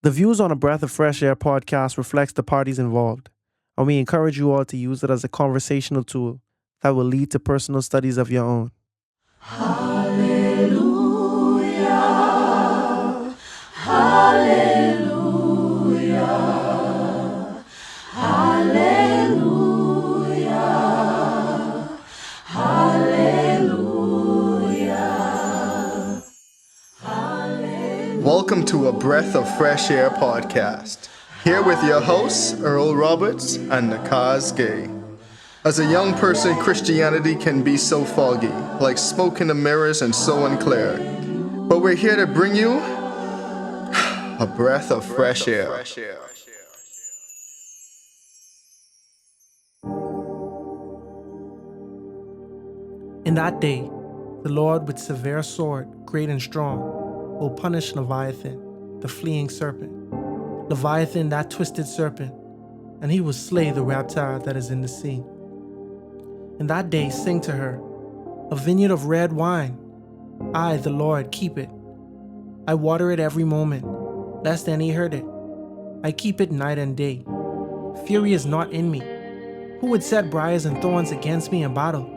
The views on a Breath of Fresh Air podcast reflects the parties involved, and we encourage you all to use it as a conversational tool that will lead to personal studies of your own. Hallelujah, hallelujah, hallelujah, hallelujah, hallelujah. Welcome to a Breath of Fresh Air podcast. Here with your hosts, Earl Roberts and Nakhaz Gay. As a young person, Christianity can be so foggy, like smoke in the mirrors and so unclear. But we're here to bring you a breath of fresh air. In that day, the Lord with severe sword, great and strong, will punish Leviathan, the fleeing serpent. Leviathan, that twisted serpent, and he will slay the reptile that is in the sea. In that day sing to her, a vineyard of red wine. I, the Lord, keep it. I water it every moment, lest any hurt it. I keep it night and day. Fury is not in me. Who would set briars and thorns against me in battle?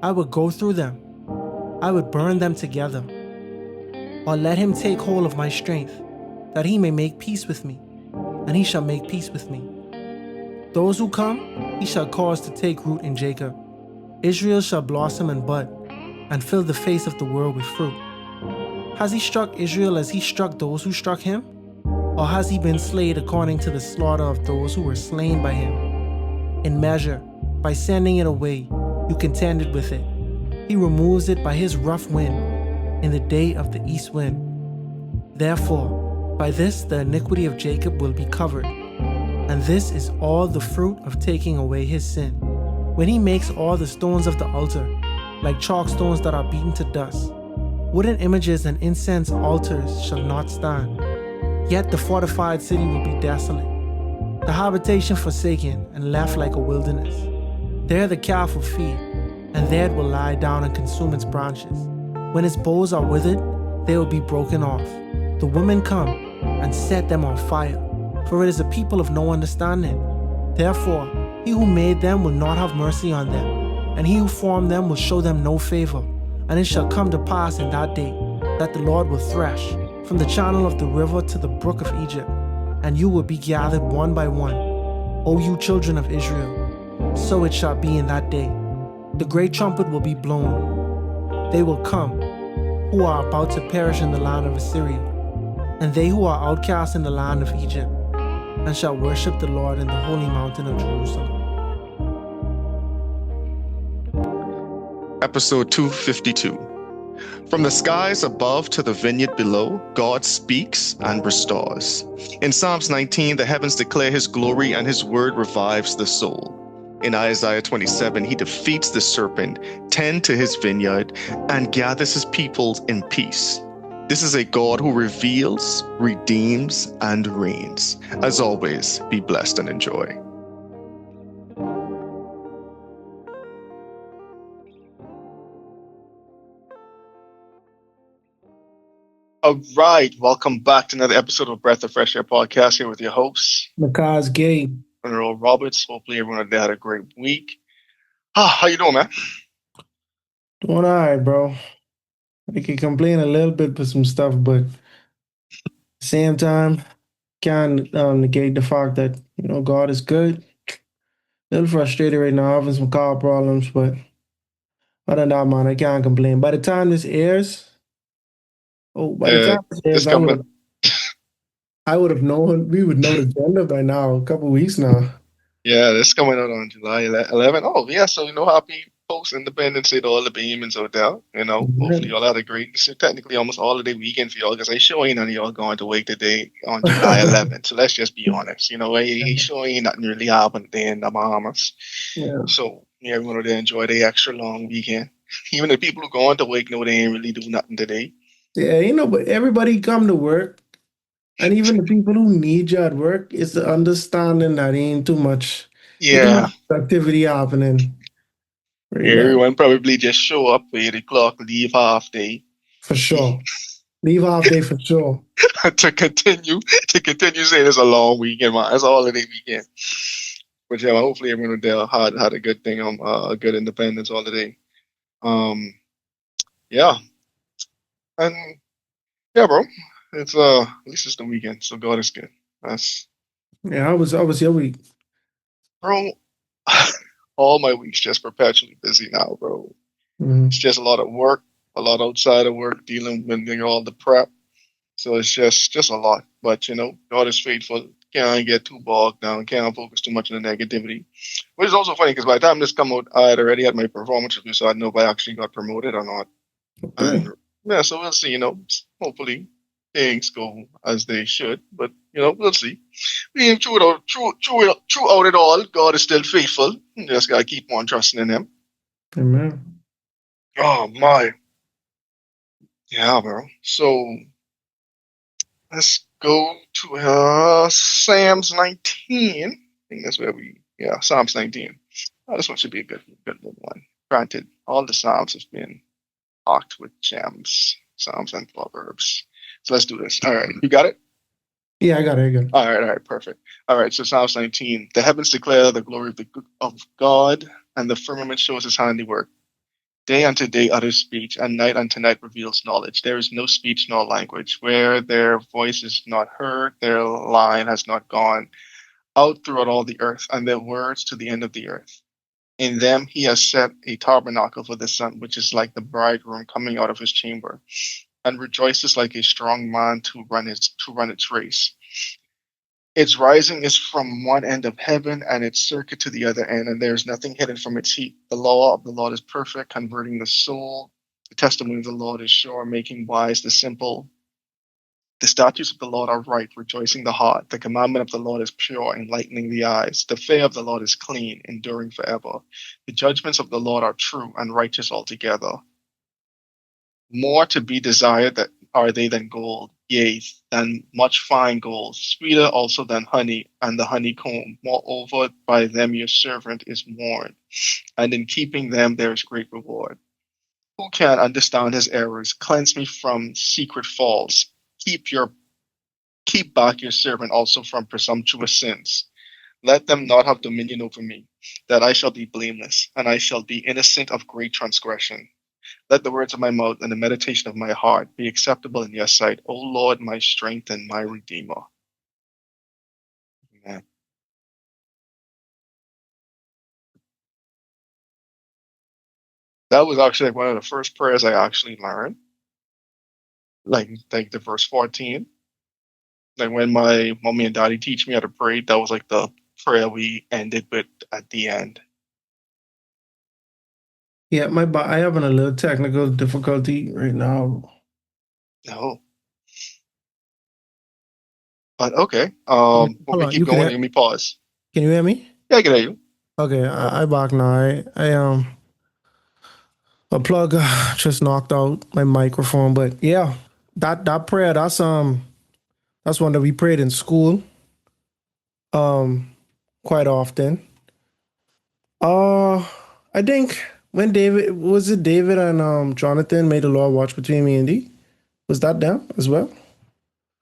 I would go through them. I would burn them together. Or let him take hold of my strength, that he may make peace with me, and he shall make peace with me. Those who come, he shall cause to take root in Jacob. Israel shall blossom and bud, and fill the face of the world with fruit. Has he struck Israel as he struck those who struck him? Or has he been slain according to the slaughter of those who were slain by him? In measure, by sending it away, you contended with it. He removes it by his rough wind in the day of the east wind. Therefore, by this the iniquity of Jacob will be covered, and this is all the fruit of taking away his sin. When he makes all the stones of the altar, like chalk stones that are beaten to dust, wooden images and incense altars shall not stand. Yet the fortified city will be desolate, the habitation forsaken and left like a wilderness. There the calf will feed, and there it will lie down and consume its branches. When its boughs are withered, they will be broken off. The women come and set them on fire, for it is a people of no understanding. Therefore, he who made them will not have mercy on them, and he who formed them will show them no favor. And it shall come to pass in that day that the Lord will thresh from the channel of the river to the brook of Egypt, and you will be gathered one by one, O you children of Israel. So it shall be in that day. The great trumpet will be blown. They will come, who are about to perish in the land of Assyria, and they who are outcast in the land of Egypt, and shall worship the Lord in the holy mountain of Jerusalem. Episode 252. From the skies above to the vineyard below, God speaks and restores. In Psalms 19, the heavens declare his glory and his word revives the soul. In Isaiah 27, he defeats the serpent, tends to his vineyard, and gathers his people in peace. This is a God who reveals, redeems, and reigns. As always, be blessed and enjoy. All right, welcome back to another episode of Breath of Fresh Air podcast here with your hosts, Nakhaz Gay. Earl Roberts. Hopefully everyone had a great week. How you doing, man? Doing all right, bro. I can complain a little bit for some stuff, but same time, can't negate the fact that, God is good. A little frustrated right now, having some car problems, but other than that, man, I can't complain. By the time this airs, I would have known, we would know the agenda by now, a couple weeks now. Yeah, this coming out on July 11th. Oh, yeah, so, happy post-Independence Day to all the Bahamians out there. Hopefully y'all had a great, it's technically almost holiday weekend for y'all, because I sure ain't none of y'all going to wake today on July 11th. So let's just be honest. Sure ain't nothing really happened there in the Bahamas. Yeah. So, everyone will enjoy the extra long weekend. Even the people who going to wake know they ain't really do nothing today. Yeah, but everybody come to work. And even the people who need you at work, it's the understanding that ain't too much activity happening. Everyone probably just show up 8 o'clock, leave half day. For sure. Leave off day for sure. to continue saying it's a long weekend, man. It's a holiday weekend. But yeah, hopefully everyone there had a good thing, a good Independence holiday. Um, yeah, and yeah, bro, it's at least it's the weekend, so God is good. That's Yeah, I was your week. bro. All my weeks just perpetually busy now, bro. Mm-hmm. It's just a lot of work, a lot outside of work, dealing with all the prep. So it's just a lot. But God is faithful. Can't get too bogged down. Can't focus too much on the negativity. Which is also funny because by the time this come out, I had already had my performance review, so I know if I actually got promoted or not. Okay. And yeah, so we'll see. Hopefully things go as they should. But we'll see. Being throughout it all, God is still faithful. You just gotta keep on trusting in Him. Amen. Oh my, yeah, bro. So let's go to Psalms 19. I think that's where Psalms 19. Oh, this one should be a good one. Granted, all the Psalms have been packed with gems, Psalms and Proverbs. So let's do this. All right, you got it? Yeah, I got it. I got it. All right, perfect. All right, so Psalms 19. The heavens declare the glory of God, and the firmament shows His handiwork. Day unto day utters speech, and night unto night reveals knowledge. There is no speech nor language. Where their voice is not heard, their line has not gone out throughout all the earth, and their words to the end of the earth. In them he has set a tabernacle for the sun, which is like the bridegroom coming out of his chamber, and rejoices like a strong man to run its race. Its rising is from one end of heaven, and its circuit to the other end, and there is nothing hidden from its heat. The law of the Lord is perfect, converting the soul. The testimony of the Lord is sure, making wise the simple. The statutes of the Lord are right, rejoicing the heart. The commandment of the Lord is pure, enlightening the eyes. The fear of the Lord is clean, enduring forever. The judgments of the Lord are true and righteous altogether. More to be desired that are they than gold, yea, than much fine gold, sweeter also than honey and the honeycomb. Moreover, by them your servant is warned, and in keeping them there is great reward. Who can understand his errors? Cleanse me from secret faults. Keep back your servant also from presumptuous sins. Let them not have dominion over me, that I shall be blameless, and I shall be innocent of great transgression. Let the words of my mouth and the meditation of my heart be acceptable in your sight, O Lord, my strength and my redeemer. Amen. That was actually like one of the first prayers I actually learned. Like the verse 14. Like when my mommy and daddy teach me how to pray, that was like the prayer we ended with at the end. Yeah, I having a little technical difficulty right now. No. But okay. Want Hold me to on, keep going? Let me pause. can you hear me? Yeah, I can hear you. Okay, I back now. I a plug just knocked out my microphone, but yeah, that prayer that's one that we prayed in school um quite often. Uh, I think when David and Jonathan made the Lord watch between me and thee? Was that them as well?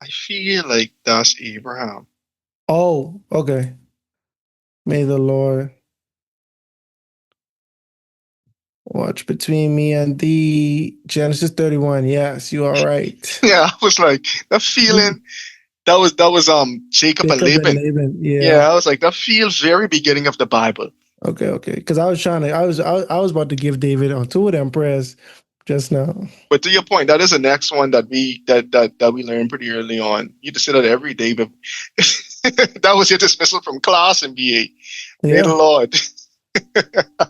I feel like that's Abraham. Oh, okay. May the Lord watch between me and thee. Genesis 31. Yes, you are right. Yeah, I was like that feeling. That was Jacob and Jacob and Laban. Laban. Yeah, Yeah. I was like that feels very beginning of the Bible. Okay, okay. Because I was about to give David on two of them prayers just now. But to your point, that is the next one that we learned pretty early on. You just say that every day, but that was your dismissal from class in BA. May the Yeah. Lord.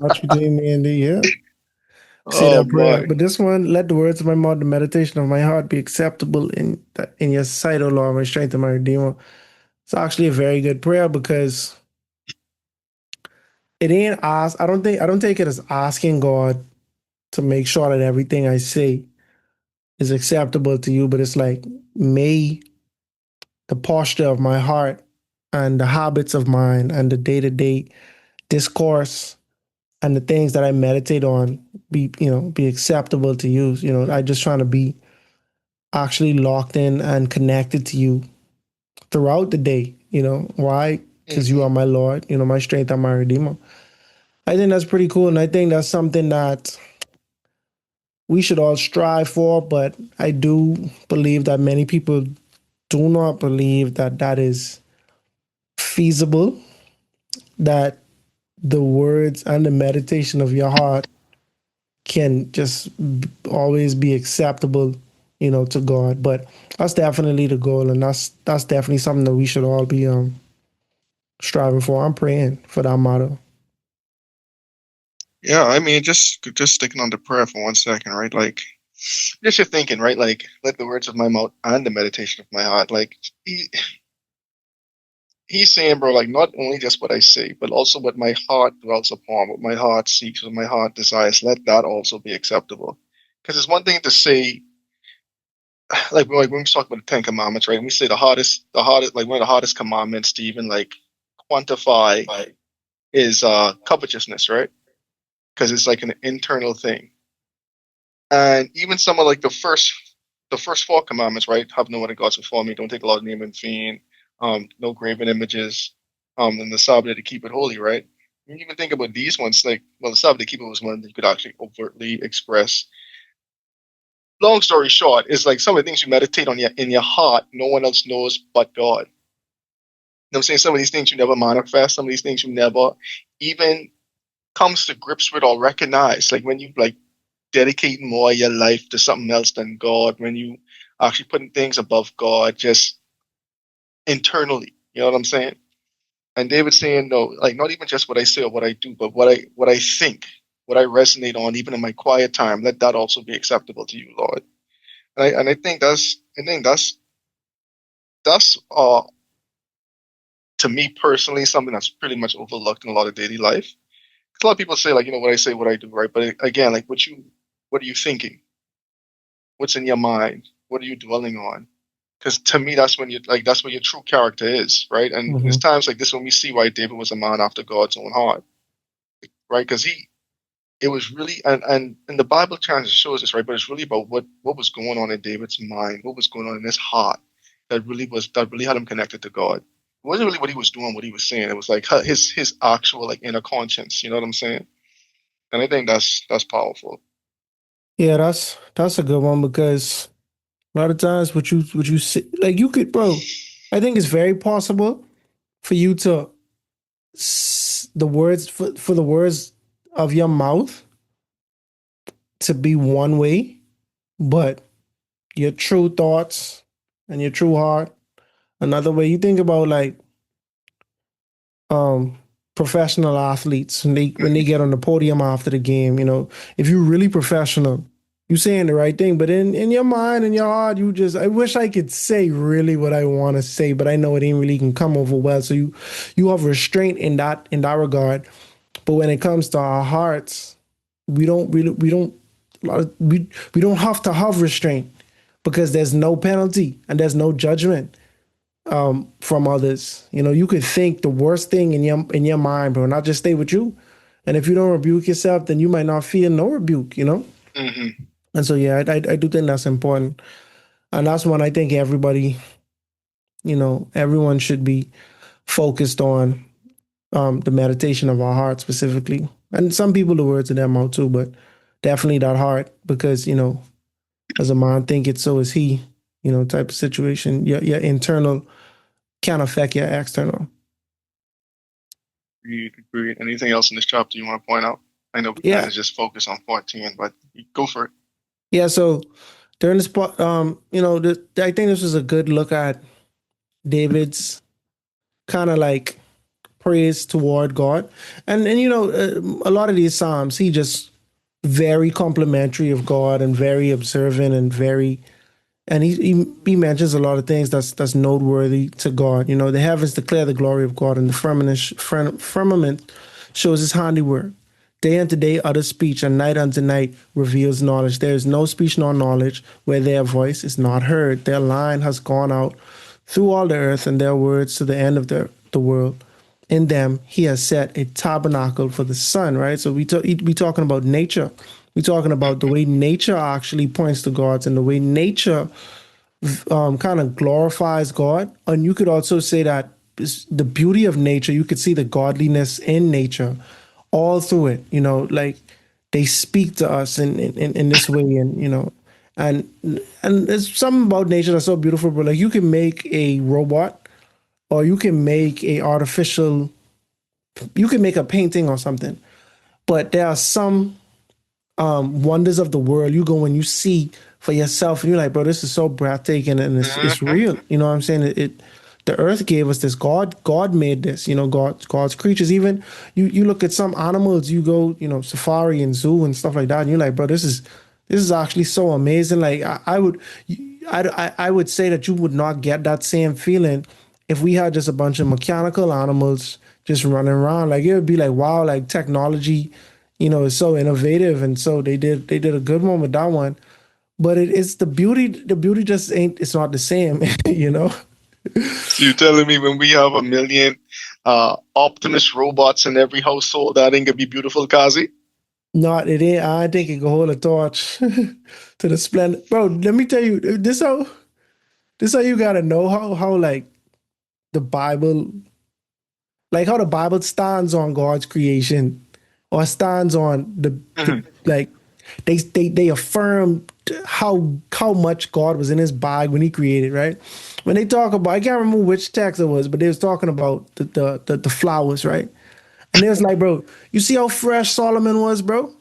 Watch between me and thee. Yeah. Say Oh that prayer. my. But this one, let the words of my mouth, the meditation of my heart be acceptable in your sight, O Lord, my strength and my redeemer. It's actually a very good prayer because it ain't ask. I don't take it as asking God to make sure that everything I say is acceptable to you, but it's like may the posture of my heart and the habits of mine and the day-to-day discourse and the things that I meditate on be acceptable to you. I just trying to be actually locked in and connected to you throughout the day. Why? Because you Hmm. are my Lord, my strength and my Redeemer. I think that's pretty cool. And I think that's something that we should all strive for. But I do believe that many people do not believe that that is feasible, that the words and the meditation of your heart can just always be acceptable, to God. But that's definitely the goal, and that's definitely something that we should all be striving for. I'm praying for that motto. Yeah, I mean, just sticking on the prayer for 1 second, right? Like, just you're thinking, right? Like, let the words of my mouth and the meditation of my heart, like, he's saying, bro, like, not only just what I say, but also what my heart dwells upon, what my heart seeks, what my heart desires. Let that also be acceptable. Because it's one thing to say, like when we talk about the Ten Commandments, right? And we say the hardest, like one of the hardest commandments to even like quantify is covetousness, right? Because it's like an internal thing. And even some of like the first four commandments, right? Have no other gods before me. Don't take a lot of name and fiend. No graven images. And the Sabbath to keep it holy, right? When you even think about these ones, like, well, the Sabbath to keep it was one that you could actually overtly express. Long story short, is like some of the things you meditate on in your heart, no one else knows but God. You know what I'm saying? Some of these things you never manifest, some of these things you never even comes to grips with or recognize. Like when you like dedicating more of your life to something else than God, when you actually putting things above God just internally. You know what I'm saying? And David's saying, no, like not even just what I say or what I do, but what I think, what I resonate on, even in my quiet time, let that also be acceptable to you, Lord. And I think that's to me personally something that's pretty much overlooked in a lot of daily life. 'Cause a lot of people say like, what I say, what I do, right? But again, like what are you thinking? What's in your mind? What are you dwelling on? Because to me, that's where your true character is, right? And Hmm. there's times like this when we see why David was a man after God's own heart, right? Because it was really, and the Bible kind of shows us, right? But it's really about what was going on in David's mind, what was going on in his heart, that really had him connected to God. It wasn't really what he was doing, what he was saying. It was like his actual like inner conscience. You know what I'm saying? And I think that's powerful. Yeah, that's a good one because a lot of times what you see, like you could, bro. I think it's very possible for you to the words for the words of your mouth to be one way, but your true thoughts and your true heart another way. You think about like um professional athletes when they get on the podium after the game, if you're really professional, you're saying the right thing, but in your mind and your heart, you just I wish I could say really what I want to say, but I know it ain't really can come over well. So you have restraint in that regard. But when it comes to our hearts, we don't we don't have to have restraint because there's no penalty and there's no judgment from others. You could think the worst thing in your mind, bro, not just stay with you. And if you don't rebuke yourself, then you might not feel no rebuke. Hmm. And so yeah, I do think that's important, and that's one I think everyone should be focused on, the meditation of our heart specifically, and some people the words of their mouth too, but definitely that heart because as a man think it, so is he. Type of situation. Your internal can affect your external. Agreed. Anything else in this chapter you want to point out? I know we kind Yeah, of just focus on 14, but go for it. yeah. So during this part, I think this was a good look at David's kind of like praise toward God, and a lot of these psalms, he just very complimentary of God and very observant and very, and he mentions a lot of things that's noteworthy to God. The heavens declare the glory of God, and the firmament shows His handiwork. Day unto day utters speech, and night unto night reveals knowledge. There is no speech nor knowledge where their voice is not heard. Their line has gone out through all the earth, and their words to the end of the world. In them, He has set a tabernacle for the sun. Right. So we talking about nature, We're talking about the way nature actually points to God and the way nature kind of glorifies God. And you could also say that the beauty of nature, you could see the godliness in nature all through it, like they speak to us in this way. And, and, and there's something about nature that's so beautiful, but like you can make a robot or you can make you can make a painting or something, but there are some wonders of the world you go and you see for yourself and you're like, bro, this is so breathtaking and it's real. You know what I'm saying? The earth gave us this. God made this, God's creatures. Even you look at some animals, you go, safari and zoo and stuff like that, and you're like, bro, this is actually so amazing. Like I would say that you would not get that same feeling if we had just a bunch of mechanical animals just running around. Like it would be like, wow, like technology, is so innovative. And so they did a good one with that one. But it's the beauty just it's not the same, So you're telling me when we have a million Optimus robots in every household, that ain't gonna be beautiful, Kazi? Not it ain't. I think it can hold a torch to the splendor, bro. Let me tell you, this how you gotta know how like the Bible, like how the Bible stands on God's creation, or stands on like they affirm how much God was in his bag when he created, right? When they talk about, I can't remember which text it was, but they was talking about the flowers, right? And they was like, bro, you see how fresh Solomon was, bro?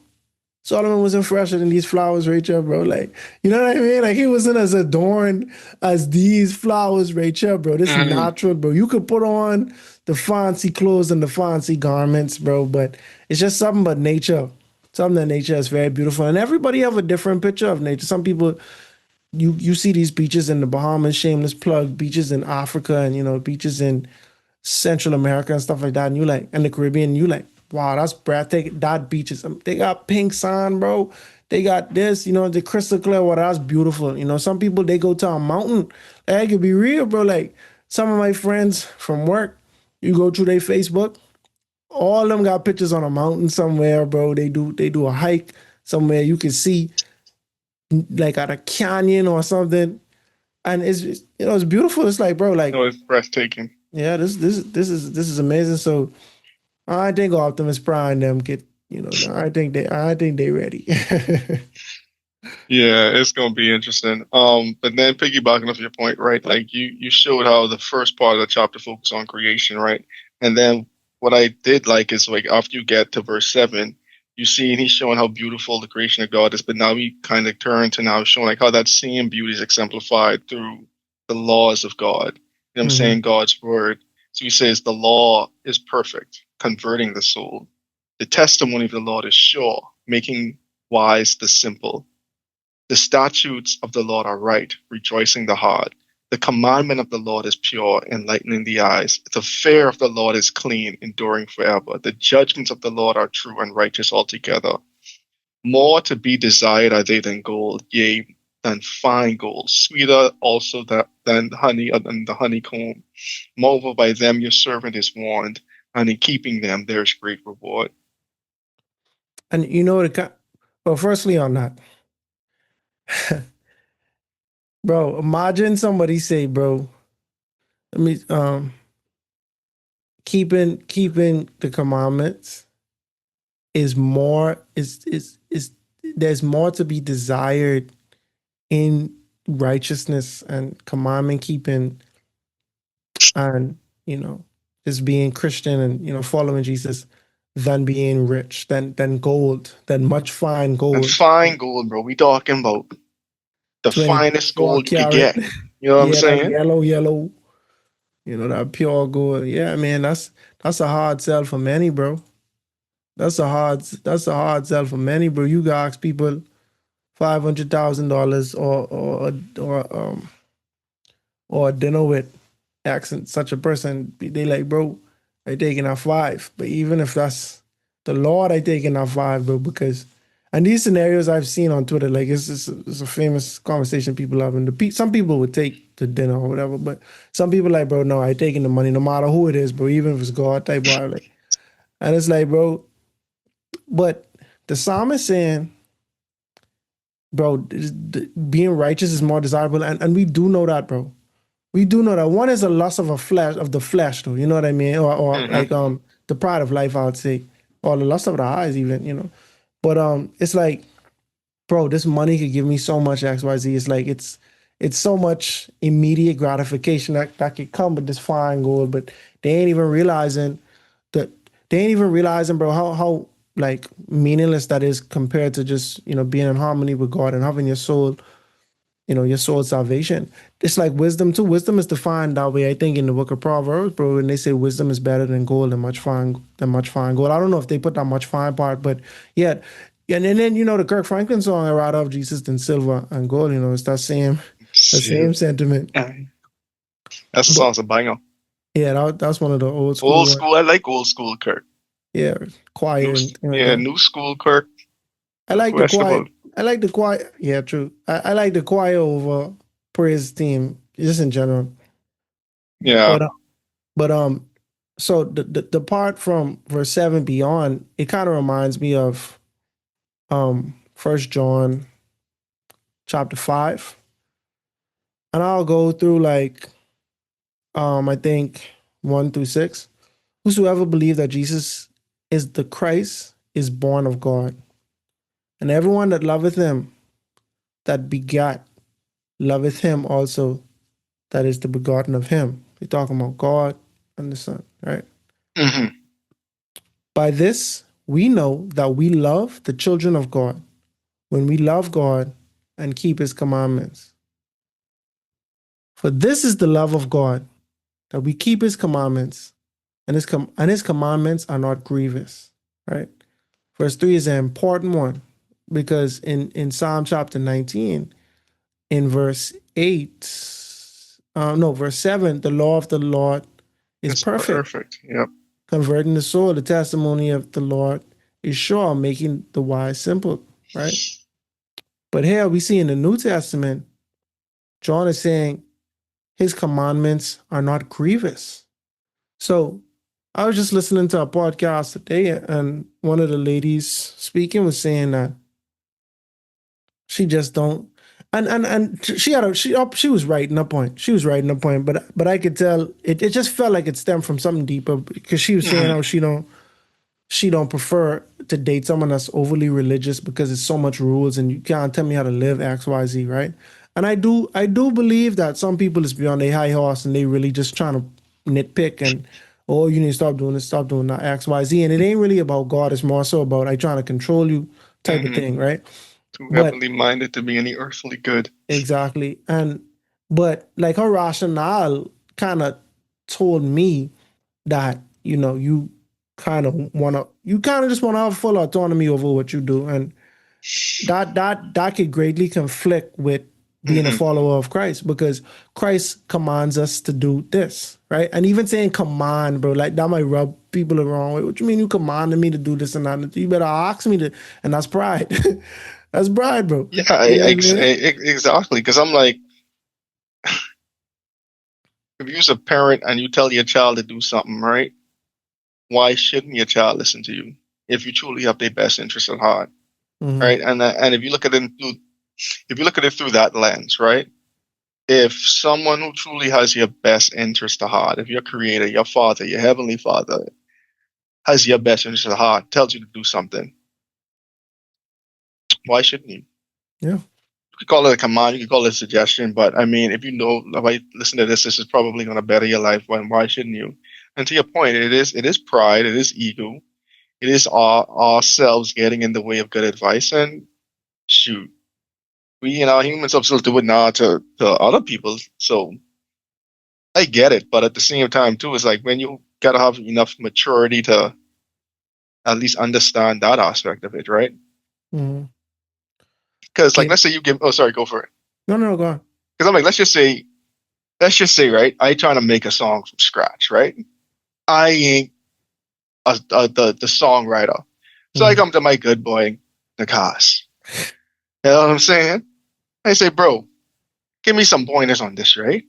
Solomon wasn't fresher than these flowers right here, bro. Like, you know what I mean? Like he wasn't as adorned as these flowers right here, bro. This is natural, bro. You could put on the fancy clothes and the fancy garments, bro, but it's just something about nature. Something that nature is very beautiful. And everybody have a different picture of nature. Some people, you see these beaches in the Bahamas, shameless plug, beaches in Africa and, beaches in Central America and stuff like that. And you like, and the Caribbean, you like, wow, that's breathtaking. That beaches, they got pink sand, bro. They got this, the crystal clear water. That's beautiful. Some people, they go to a mountain. Like, it could be real, bro. Like some of my friends from work, you go through their Facebook, all of them got pictures on a mountain somewhere, bro. They do a hike somewhere. You can see like at a canyon or something, and it's beautiful. It's like, bro, like, No, it's breathtaking. yeah, this is amazing. So I think Optimus Prime them get, I think they ready. Yeah, it's gonna be interesting. But then piggybacking off your point, right? Like you showed how the first part of the chapter focused on creation, right? And then what I did like is like after you get to verse 7, you see and he's showing how beautiful the creation of God is, but now we kind of turn to now showing like how that same beauty is exemplified through the laws of God. You know what I'm saying? God's word. So he says the law is perfect, converting the soul. The testimony of the Lord is sure, making wise the simple. The statutes of the Lord are right, rejoicing the heart. The commandment of the Lord is pure, enlightening the eyes. The fear of the Lord is clean, enduring forever. The judgments of the Lord are true and righteous altogether. More to be desired are they than gold, yea, than fine gold, sweeter also than honey than the honeycomb. Moreover, by them your servant is warned, and in keeping them there is great reward. And well, firstly on that, bro, imagine somebody say, bro, let me keeping the commandments is there's more to be desired in righteousness and commandment keeping and just being Christian and following Jesus than being rich, than gold, than much fine And gold. fine gold, bro. We talking about the finest 24 gold you could carat. get. You know what I'm Yeah, that saying? yellow, that pure gold. Yeah, man, that's a hard sell for many, bro. That's a hard sell for many, bro. You gotta ask people $500,000 or a dinner with asking such a person. They like, bro, I taking that 5. But even if that's the Lord, I taking that 5, bro, because and these scenarios I've seen on Twitter, like it's a famous conversation people have, and some people would take the dinner or whatever, but some people like, bro, no, I taking the money no matter who it is, bro, even if it's God type whatever. Like, and it's like, bro, but the psalmist saying bro, being righteous is more desirable, and we do know that, bro. We do know that one is a lust of the flesh, though. You know what I mean, or Mm-hmm. like the pride of life, I would say, or the lust of the eyes, even. But it's like, bro, this money could give me so much X, Y, Z. It's like it's so much immediate gratification that could come with this fine gold, but they ain't even realizing that they ain't even realizing, bro, how like meaningless that is compared to just being in harmony with God and having your soul's salvation. It's like wisdom too. Wisdom is defined that way, I think, in the book of Proverbs, bro. And they say wisdom is better than gold and much fine gold. I don't know if they put that much fine part, but yeah. And then the Kirk Franklin song, "I rather have Jesus than silver and gold." It's that same Shoot. sentiment. That's a But song's a banger. yeah, that's one of the old school Old ones. school. I like old school Kirk. Yeah, choir and things like Yeah, that. new school Kirk. I like the choir. Questionable. I like the choir. Yeah, true. I like the choir over praise team, just in general. Yeah. But so the part from verse 7 beyond, it kind of reminds me of First John chapter 5. And I'll go through like I think 1 through 6. Whosoever believe that Jesus is the Christ is born of God. And everyone that loveth him that begat loveth him also that is the begotten of him. We're talking about God and the Son, right? Mm-hmm. By this we know that we love the children of God, when we love God and keep his commandments. For this is the love of God, that we keep his commandments, and his commandments are not grievous, right? Verse 3 is an important one because in Psalm chapter 19, in verse 8, no, verse 7, the law of the Lord is It's perfect, perfect. Yep. converting the soul. The testimony of the Lord is sure, making the wise simple, right? But here we see in the New Testament, John is saying his commandments are not grievous. So I was just listening to a podcast today, and one of the ladies speaking was saying that she just don't. And she had she was right in a point. She was right in a point, but I could tell it just felt like it stemmed from something deeper because she was saying Mm-hmm. how she don't prefer to date someone that's overly religious because it's so much rules and you can't tell me how to live XYZ, right? And I do believe that some people is beyond their high horse and they really just trying to nitpick and, oh, you need to stop doing this, stop doing that, XYZ. And it ain't really about God, it's more so about I trying to control you type of Mm-hmm. thing, right? Too But heavenly minded to be any earthly good. exactly. But like her rationale kind of told me that you kind of just want to have full autonomy over what you do, and that could greatly conflict with being a Mm-hmm. follower of Christ, because Christ commands us to do this, right? And even saying command, bro, like that might rub people the wrong way. What you mean you commanded me to do this and that? You better ask me to. And that's pride. That's pride, bro. Yeah, You know what I mean? exactly. Because I'm like, if you're a parent and you tell your child to do something, right? Why shouldn't your child listen to you if you truly have their best interest at heart, Mm-hmm. right? And if you look at it through that lens, right? If someone who truly has your best interest at heart, if your creator, your father, your heavenly father has your best interest at heart, tells you to do something, why shouldn't you? Yeah. You could call it a command, you could call it a suggestion, but I mean, if you know, if I listen to this is probably going to better your life. Why shouldn't you? And to your point, it is pride, it is ego, it is ourselves getting in the way of good advice. And shoot, we humans are supposed to do it now to other people. So I get it, but at the same time too, it's like when you gotta have enough maturity to at least understand that aspect of it, right? Mm-hmm. Because like, Yeah. let's say you give, oh sorry, go for it. No, no, no, go on. Because I'm like, let's just say, right? I trying to make a song from scratch, right? I ain't the songwriter, so I Mm-hmm. come to my good boy Nakhaz. You know what I'm saying? I say, bro, give me some pointers on this, right?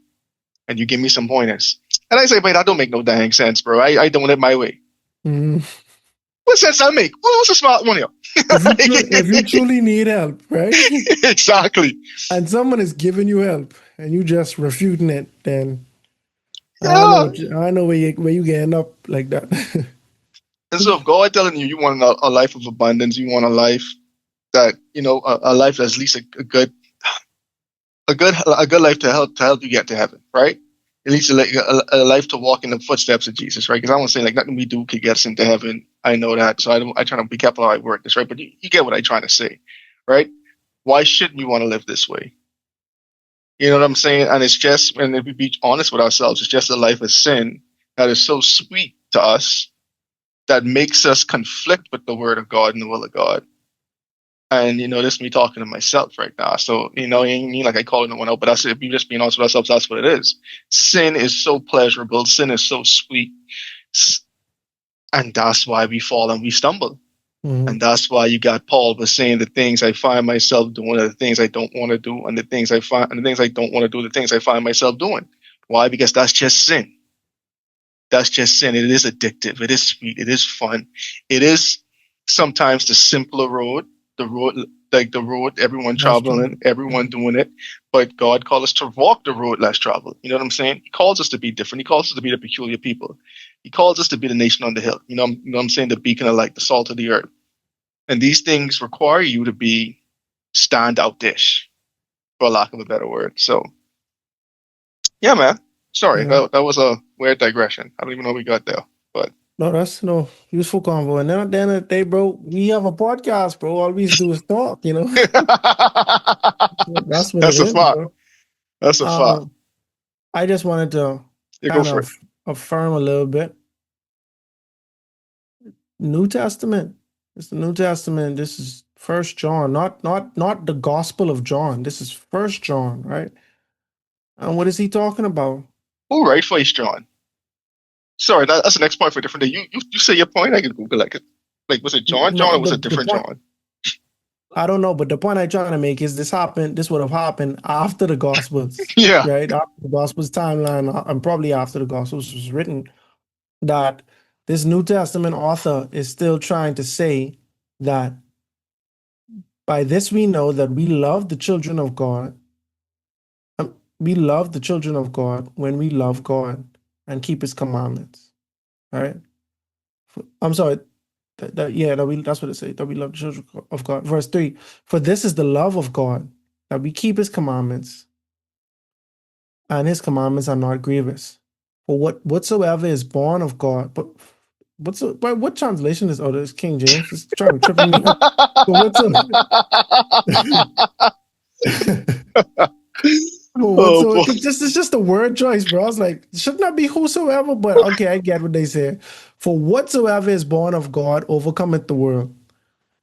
And you give me some pointers, and I say, but that don't make no dang sense, bro. I doing it my way. Mm-hmm. What sense I make? Who's the smart one here? If you truly need help, right? Exactly. And someone is giving you help and you just refuting it, then Yeah. I know where you getting up like that. And so if God telling you you want a life of abundance, you want a life that, a life that's at least a good life to help you get to heaven, right? At least a life to walk in the footsteps of Jesus, right? Because I want to say like nothing we do could get us into heaven. I know that, so I try to be careful how I word this, right? But you get what I'm trying to say, right? Why shouldn't we want to live this way? You know what I'm saying? And it's just, and if we be honest with ourselves, it's just a life of sin that is so sweet to us that makes us conflict with the word of God and the will of God. And this is me talking to myself right now. So, it ain't mean like I call no one out, but that's if you just being honest with ourselves, that's what it is. Sin is so pleasurable, sin is so sweet. And that's why we fall and we stumble. And Mhm. that's why you got Paul was saying the things I find myself doing are the things I don't want to do, and the things I don't want to do, the things I find myself doing. Why? Because that's just sin. That's just sin. It is addictive. It is sweet. It is fun. It is sometimes the simpler road, the road like the road everyone That's traveling, true. everyone doing it. But God called us to walk the road less traveled. You know what I'm saying? He calls us to be different. He calls us to be the peculiar people. He calls us to be the nation on the hill. You know what I'm saying? The beacon of light, the salt of the earth. And these things require you to be standout dish, for lack of a better word. So yeah, man. Sorry, Yeah. that was a weird digression. I don't even know we got there, but No, that's no useful convo. And then at the end of the day, bro, we have a podcast, bro. All we do is talk, you know? That's what it that's a is, fact. bro. That's a fact. Um, I just wanted to You go kind for it. of affirm a little bit. New Testament. It's the New Testament. This is First John, not the Gospel of John. This is First John, right? And what is he talking about? All right, face John. Sorry, that's the next point for a different day. You say your point. I can Google it. Like, was it John? No, John, or was it the different point John? I don't know, but the point I'm trying to make is this happened. This would have happened after the Gospels, Yeah. right? After the Gospels timeline, and probably after the Gospels was written. That this New Testament author is still trying to say that by this we know that we love the children of God. We love the children of God when we love God and keep His commandments. All right. I'm sorry. Yeah, that's what it says. That we love the children of God. Verse 3. For this is the love of God, that we keep His commandments, and His commandments are not grievous. For whatsoever is born of God, but what translation is? Oh, this King James. It's trying to tripping me up. But Oh boy. it's just a word choice, bro. I was like, shouldn't that be whosoever? But okay, I get what they say. For whatsoever is born of God overcometh the world.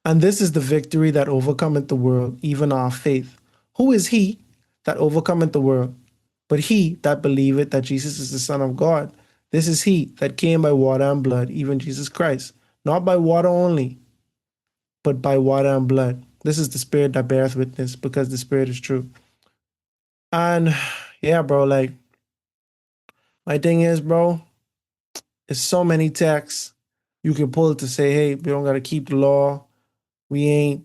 And this is the victory that overcometh the world, even our faith. Who is he that overcometh the world? But he that believeth that Jesus is the Son of God. This is he that came by water and blood, even Jesus Christ. Not by water only, but by water and blood. This is the Spirit that beareth witness, because the Spirit is true. And yeah, bro, like my thing is, bro, it's so many texts you can pull to say, hey, we don't got to keep the law. We ain't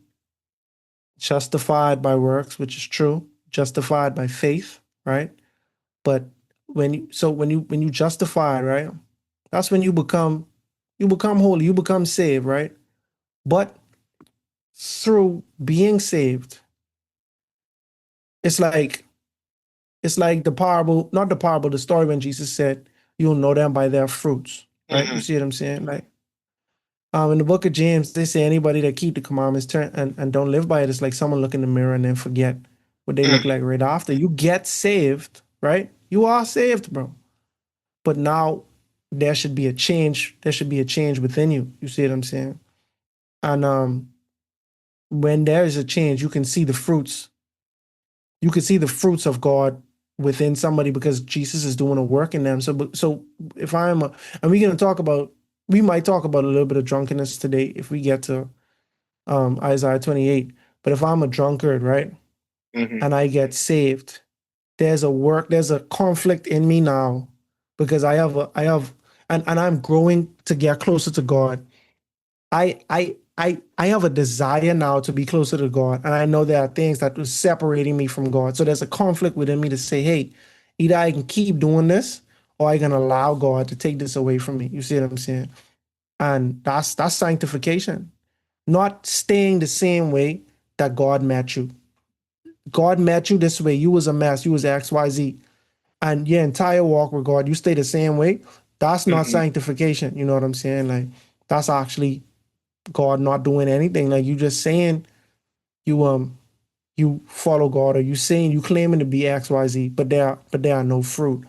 justified by works, which is true, justified by faith, right? But when you justify, right, that's when you become holy, you become saved, right? But through being saved, it's like it's like the parable, not the parable, the story when Jesus said, "You'll know them by their fruits." Right? You Hmm. see what I'm saying? Like in the book of James, they say anybody that keep the commandments turn and don't live by it is like someone look in the mirror and then forget what they look like right after. You get saved, right? You are saved, bro. But now there should be a change. There should be a change within you. You see what I'm saying? And when there is a change, you can see the fruits. You can see the fruits of God within somebody because Jesus is doing a work in them. So if I'm a, and we're gonna talk about, we might talk about a little bit of drunkenness today if we get to Isaiah 28. But if I'm a drunkard, right, Hmm. and I get saved, there's a conflict in me now because I have, and I'm growing to get closer to God. I have a desire now to be closer to God, and I know there are things that are separating me from God. So there's a conflict within me to say, hey, either I can keep doing this, or I can allow God to take this away from me. You see what I'm saying? And that's sanctification, not staying the same way that God met you. God met you this way. You was a mess. You was XYZ. And your entire walk with God, you stay the same way. That's not Mm-hmm. sanctification. You know what I'm saying? Like, that's actually God not doing anything. Like, you just saying you you follow God, or you saying you claiming to be XYZ, but there are no fruit.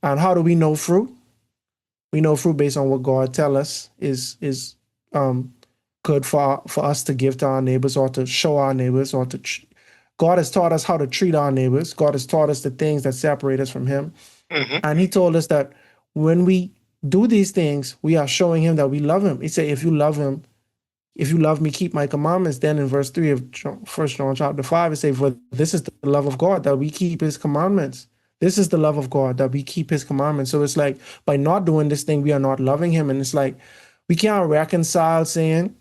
And how do we know fruit? We know fruit based on what God tell us is um good for us to give to our neighbors, or to show our neighbors, or to God has taught us how to treat our neighbors. God has taught us the things that separate us from Him. Mm-hmm. And He told us that when we do these things, we are showing Him that we love Him. He said, if you love Him, if you love me, keep my commandments. Then in verse 3 of 1 John chapter 5, it says, for this is the love of God, that we keep His commandments. This is the love of God, that we keep His commandments. So it's like, by not doing this thing, we are not loving Him. And it's like, we can't reconcile saying,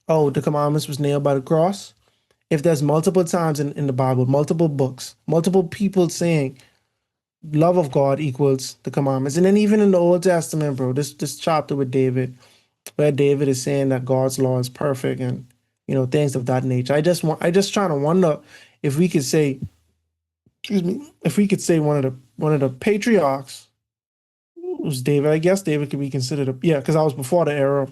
oh, the commandments was nailed by the cross. If there's multiple times in the Bible, multiple books, multiple people saying love of God equals the commandments. And then even in the Old Testament, bro, this chapter with David, where David is saying that God's law is perfect, and things of that nature. I just trying to wonder if we could say, excuse me, if we could say one of the patriarchs was David. I guess David could be considered because I was before the era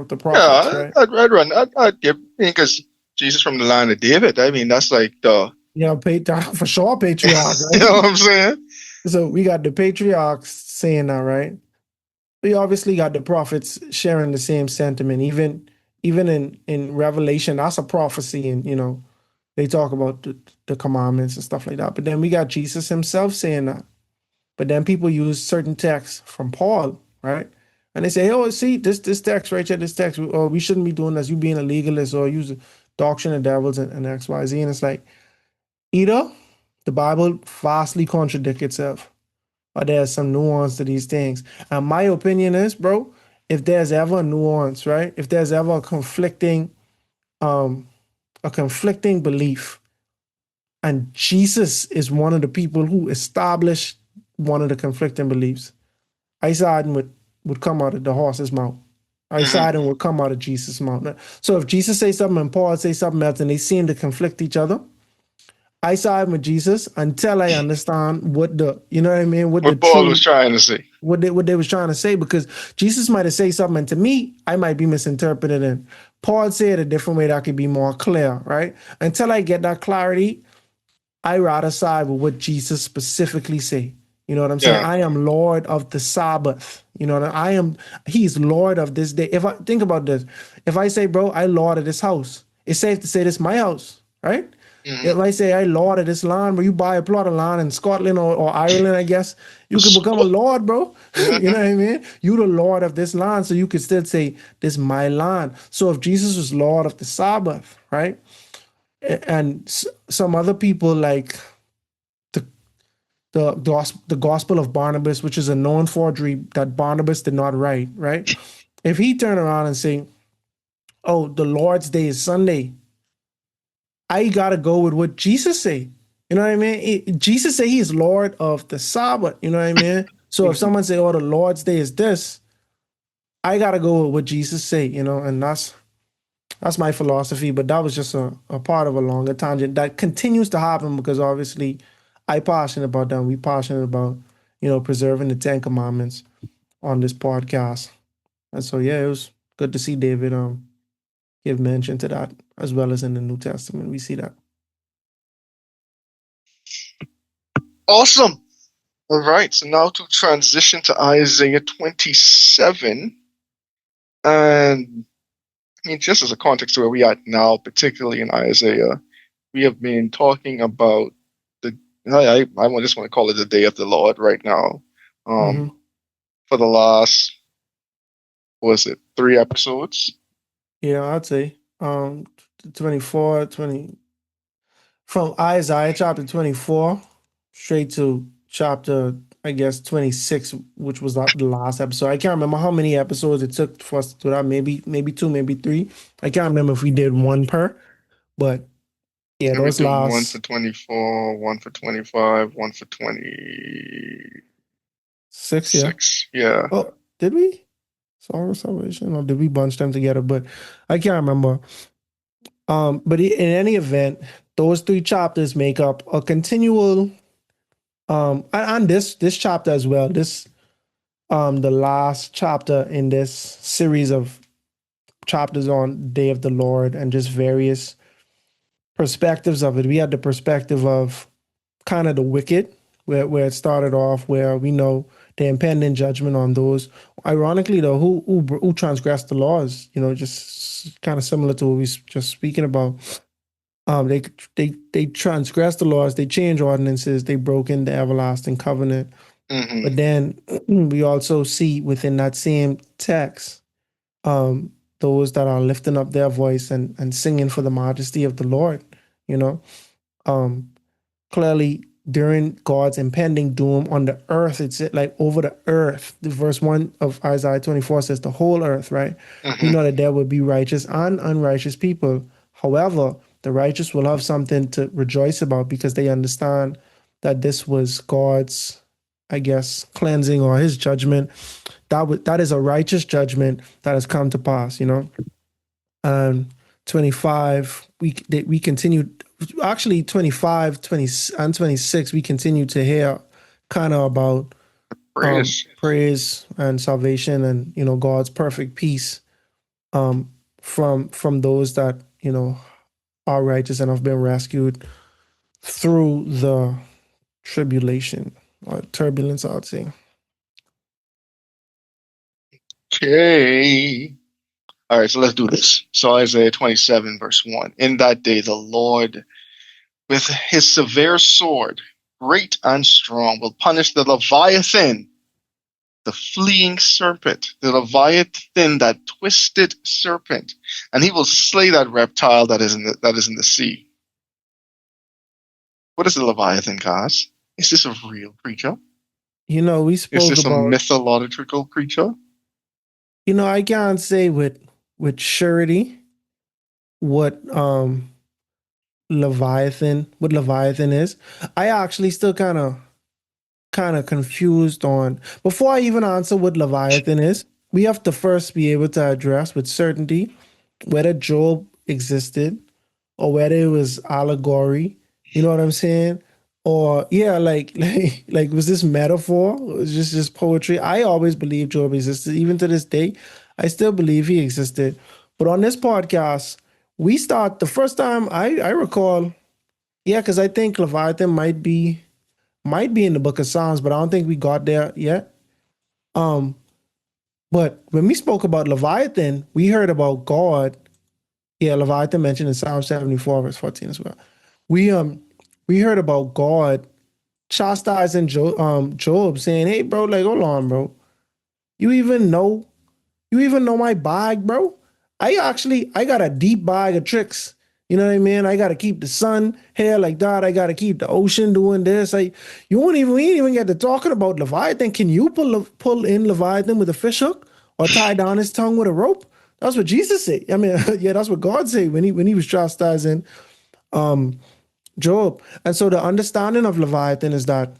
of the prophets, Yeah, right? I'd give, because Jesus from the line of David. I mean, that's like the, Yeah, for sure, patriarch, you right? know what I'm saying? So we got the patriarchs saying that, right? We obviously got the prophets sharing the same sentiment. Even in Revelation, that's a prophecy, and they talk about the commandments and stuff like that. But then we got Jesus Himself saying that. But then people use certain texts from Paul, right? And they say, oh, see, this text right here, this text, oh, we shouldn't be doing this. You being a legalist, or use doctrine of devils and X, Y, Z. And it's like, either the Bible vastly contradicts itself, or there's some nuance to these things. And my opinion is, bro, if there's ever a nuance, right? If there's ever um, a conflicting belief, and Jesus is one of the people who established one of the conflicting beliefs, I side would come out of the horse's mouth. I Mm-hmm. side would come out of Jesus' mouth. So if Jesus say something and Paul say something else, and they seem to conflict each other, I side with Jesus until I understand what you know what I mean, what the What Paul was true trying to say. what they was trying to say, because Jesus might have said something, and to me, I might be misinterpreted, and Paul said it a different way that could be more clear, right? Until I get that clarity, I rather side with what Jesus specifically say. You know what I'm saying? Yeah. I am Lord of the Sabbath. You know, He's Lord of this day. If I think about this, if I say, bro, I Lord of this house, it's safe to say this is my house, right? If Mm-hmm. I say I Lord of this land, where you buy a plot of land in Scotland or Ireland, I guess you could become a Lord, bro. You know Mm-hmm. what I mean? You the Lord of this land, so you could still say this is my land. So if Jesus was Lord of the Sabbath, right? And some other people like the the Gospel of Barnabas, which is a known forgery that Barnabas did not write, right? If he turn around and say, "Oh, the Lord's Day is Sunday," I gotta go with what Jesus say. You know what I mean? Jesus say He's Lord of the Sabbath. You know what I mean? So if someone say, "Oh, the Lord's Day is this," I gotta go with what Jesus say. And that's my philosophy. But that was just a part of a longer tangent that continues to happen, because obviously I passionate about that. We passionate about preserving the Ten Commandments on this podcast. And so yeah, it was good to see David give mention to that, as well as in the New Testament. We see that. Awesome. All right. So now to transition to Isaiah 27. And I mean, just as a context to where we are now, particularly in Isaiah, we have been talking about I just want to call it the day of the Lord right now. Hmm. For the last, what was it, 3 episodes? Yeah, I'd say 24, 20, from Isaiah chapter 24 straight to chapter, I guess 26, which was the last episode. I can't remember how many episodes it took for us to do that. Maybe two, maybe three. I can't remember if we did one per, but yeah, And we those do one for last 24, one for 25, one for 26. six, yeah. Yeah. Oh, did we? Song of Salvation, or did we bunch them together? But I can't remember. But in any event, those three chapters make up a continual. And this chapter as well. This the last chapter in this series of chapters on Day of the Lord and just various perspectives of it. We had the perspective of kind of the wicked, where it started off, where we know the impending judgment on those. Ironically, though, who transgressed the laws, just kind of similar to what we just speaking about. They transgressed the laws, they changed ordinances, they broke in the everlasting covenant. Mm-hmm. But then we also see within that same text, those that are lifting up their voice and singing for the majesty of the Lord, you know. Clearly during God's impending doom on the earth, it's like over the earth. The verse 1 of Isaiah 24 says the whole earth, right? We know that there will be righteous and unrighteous people. However, the righteous will have something to rejoice about because they understand that this was God's, I guess, cleansing or his judgment. That is a righteous judgment that has come to pass, 25, we continued, actually 25, 20, and 26, we continue to hear kind of about praise and salvation and, God's perfect peace from those that, are righteous and have been rescued through the tribulation or turbulence, I would say. Okay. All right, so let's do this. So Isaiah 27, verse 1. In that day, the Lord, with his severe sword, great and strong, will punish the Leviathan, the fleeing serpent, the Leviathan, that twisted serpent, and he will slay that reptile that is in the sea. What is the Leviathan, guys? Is this a real creature? We spoke Is this a about mythological creature? I can't say with surety what Leviathan is. I actually still kind of confused on, before I even answer what Leviathan is, we have to first be able to address with certainty whether Job existed or whether it was allegory. You know what I'm saying? Or yeah, like was this metaphor? Was this just poetry? I always believed Job existed. Even to this day, I still believe he existed. But on this podcast, we start the first time I recall, yeah, because I think Leviathan might be in the book of Psalms, but I don't think we got there yet. But when we spoke about Leviathan, we heard about God. Yeah, Leviathan mentioned in Psalm 74, verse 14 as well. We heard about God chastising Job, saying, "Hey, bro, like, hold on, bro. You even know my bag, bro? I got a deep bag of tricks. You know what I mean? I got to keep the sun here like that. I got to keep the ocean doing this. We ain't even get to talking about Leviathan. Can you pull in Leviathan with a fish hook or tie down his tongue with a rope? That's what Jesus said. I mean, yeah, that's what God said when he was chastising Job. And so the understanding of Leviathan is that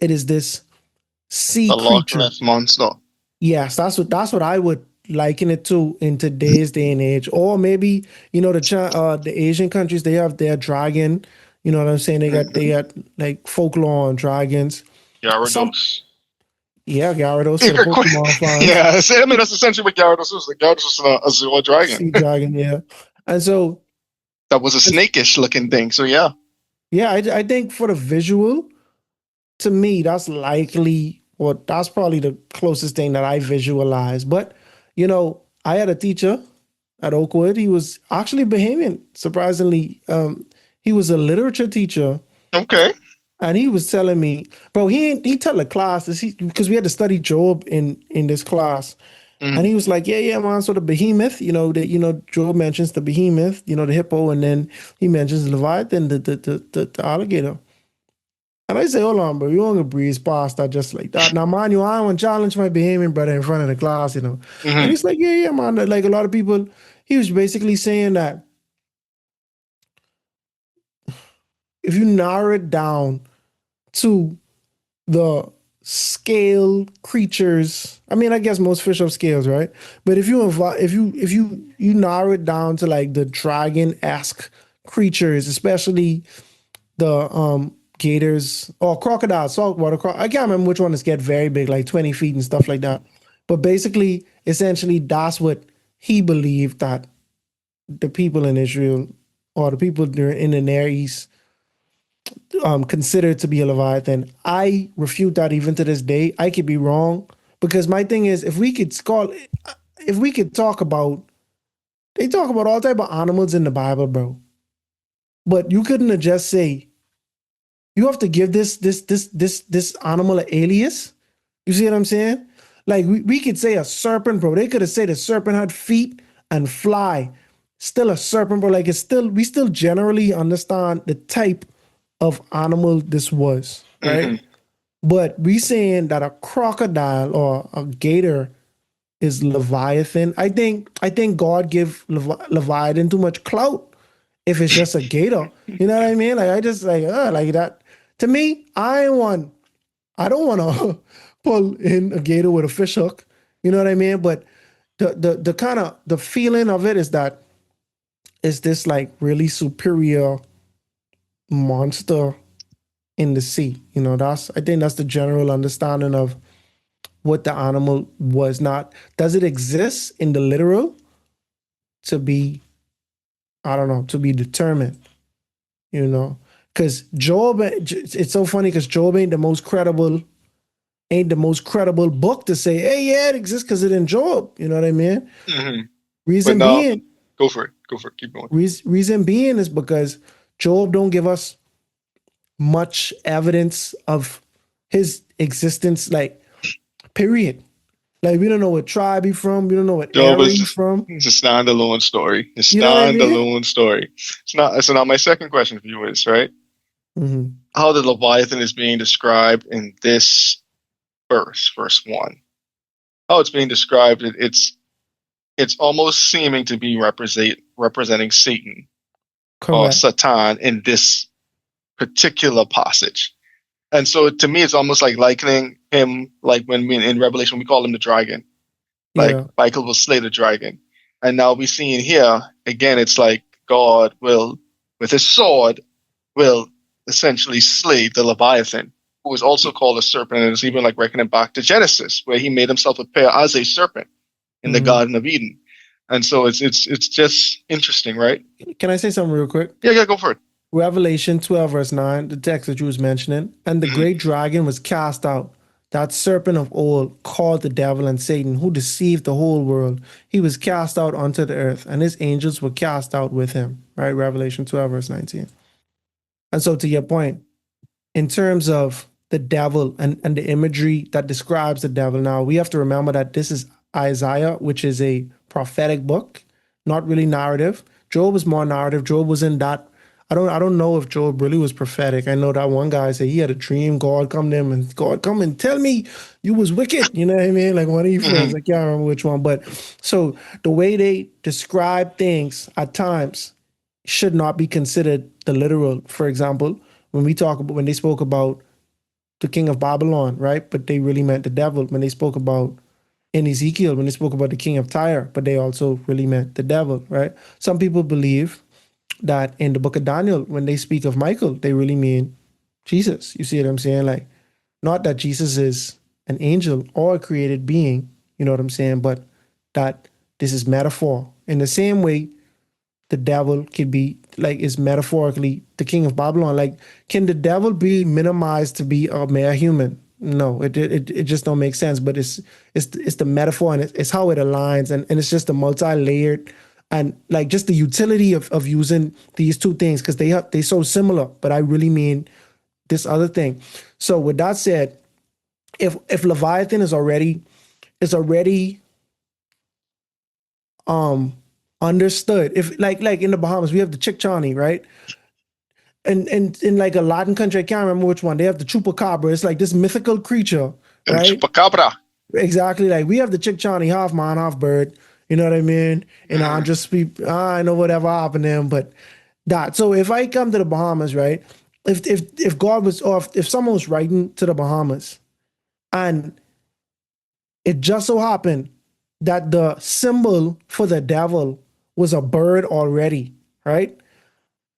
it is this sea A Loch creature. Ness monster. Yes, that's what I would liken it to in today's day and age. Or maybe, the Asian countries, they have their dragon. You know what I'm saying? They got like folklore on dragons. Gyarados. Yeah, Gyarados for the Pokemon fans. Yeah, I mean that's essentially what Gyarados was. The Gyarados was an Azure dragon. Sea dragon, yeah. And so that was a snakish looking thing. So yeah. Yeah, I think for the visual, to me, that's likely, or that's probably the closest thing that I visualize. But, I had a teacher at Oakwood. He was actually Bahamian, surprisingly. He was a literature teacher. Okay. And he was telling me, bro, he tell the class, because we had to study Job in this class. Mm-hmm. And he was like, yeah, man. So the behemoth, Job mentions the behemoth, the hippo, and then he mentions Leviathan, the alligator. And I say, hold on, bro, you don't gonna breeze past that just like that. Now, mind you, I want to challenge my behaving brother in front of the class, you know. And Hmm. he's like, yeah, man. Like a lot of people, he was basically saying that if you narrow it down to the scale creatures, I mean, I guess most fish have scales, right? But if you narrow it down to like the dragon-esque creatures, especially the gators or crocodiles, saltwater I can't remember which ones get very big, like 20 feet and stuff like that. But basically, essentially, that's what he believed that the people in Israel or the people in the Near East considered to be a Leviathan. I refute that even to this day. I could be wrong because my thing is, if we could talk about, they talk about all type of animals in the Bible, bro. But you couldn't have just say you have to give this animal an alias. You see what I'm saying? Like we could say a serpent, bro. They could have said a serpent had feet and fly. Still a serpent, bro. Like we still generally understand the type of animal this was, Hmm. right? But we saying that a crocodile or a gator is Leviathan. I think God give Leviathan too much clout if it's just a gator. You know what I mean? Like I just like that. To me, I don't want to pull in a gator with a fish hook. You know what I mean? But the kind of the feeling of it is that is this like really superior monster in the sea. You know, I think that's the general understanding of what the animal was. Not does it exist in the literal to be, I don't know, to be determined, you know? Because Job, it's so funny because Job ain't the most credible book to say, hey, yeah, it exists because it in Job. You know what I mean? Hmm. But Reason now, being, go for it. Go for it. Keep going. reason being is because Job don't give us much evidence of his existence, like, period. Like, we don't know what tribe he from. We don't know what Job area is he from. it's a standalone story. A You know what I mean? standalone story. It's not. So now my second question for you is right. Mm-hmm. How the Leviathan is being described in this verse one. How it's being described, it's almost seeming to be representing Satan or Correct. Satan in this particular passage. And so to me, it's almost like likening him, like when we in Revelation we call him the dragon. Like Yeah. Michael will slay the dragon. And now we see in here, again, it's like God will, with his sword, will essentially slay the Leviathan, who is also called a serpent, and it's even like reckoning back to Genesis, where he made himself appear as a serpent in the Mm-hmm. Garden of Eden. And so it's just interesting, right? Can I say something real quick? Yeah, yeah, go for it. Revelation 12, verse 9, the text that you was mentioning, and the Hmm. great dragon was cast out, that serpent of old, called the devil and Satan, who deceived the whole world. He was cast out onto the earth, and his angels were cast out with him. Right? Revelation 12, verse 19. And so, to your point, in terms of the devil and the imagery that describes the devil, now we have to remember that this is Isaiah, which is a prophetic book, not really narrative. Job is more narrative. Job was in that. I don't know if Job really was prophetic. I know that one guy said he had a dream. God come to him and God come and tell me you was wicked. You know what I mean? Like one of your friends. Hmm. I can't remember which one. But so the way they describe things at times should not be considered the literal. For example, when they spoke about the king of Babylon, right? But they really meant the devil. When they spoke about in Ezekiel, when they spoke about the king of Tyre, but they also really meant the devil, right? Some people believe that in the book of Daniel, when they speak of Michael, they really mean Jesus. You see what I'm saying? Like, not that Jesus is an angel or a created being, you know what I'm saying? But that this is metaphor. In the same way the devil can be like is metaphorically the king of Babylon. Like, can the devil be minimized to be a mere human? No, it just don't make sense. But it's the metaphor and it's how it aligns and it's just a multi-layered and like just the utility of using these two things because they so similar. But I really mean this other thing. So with that said, if Leviathan is already um understood, if like in the Bahamas we have the Chickchani, right? and in like a Latin country, I can't remember which one. They have the chupacabra. It's like this mythical creature, El right? chupacabra. Exactly. Like we have the Chickchani, half man, half bird. You know what I mean? And I Mm, just be, I know whatever happened to him, but that. So if I come to the Bahamas, right? If God was, or if someone was writing to the Bahamas, and it just so happened that the symbol for the devil was a bird already, right?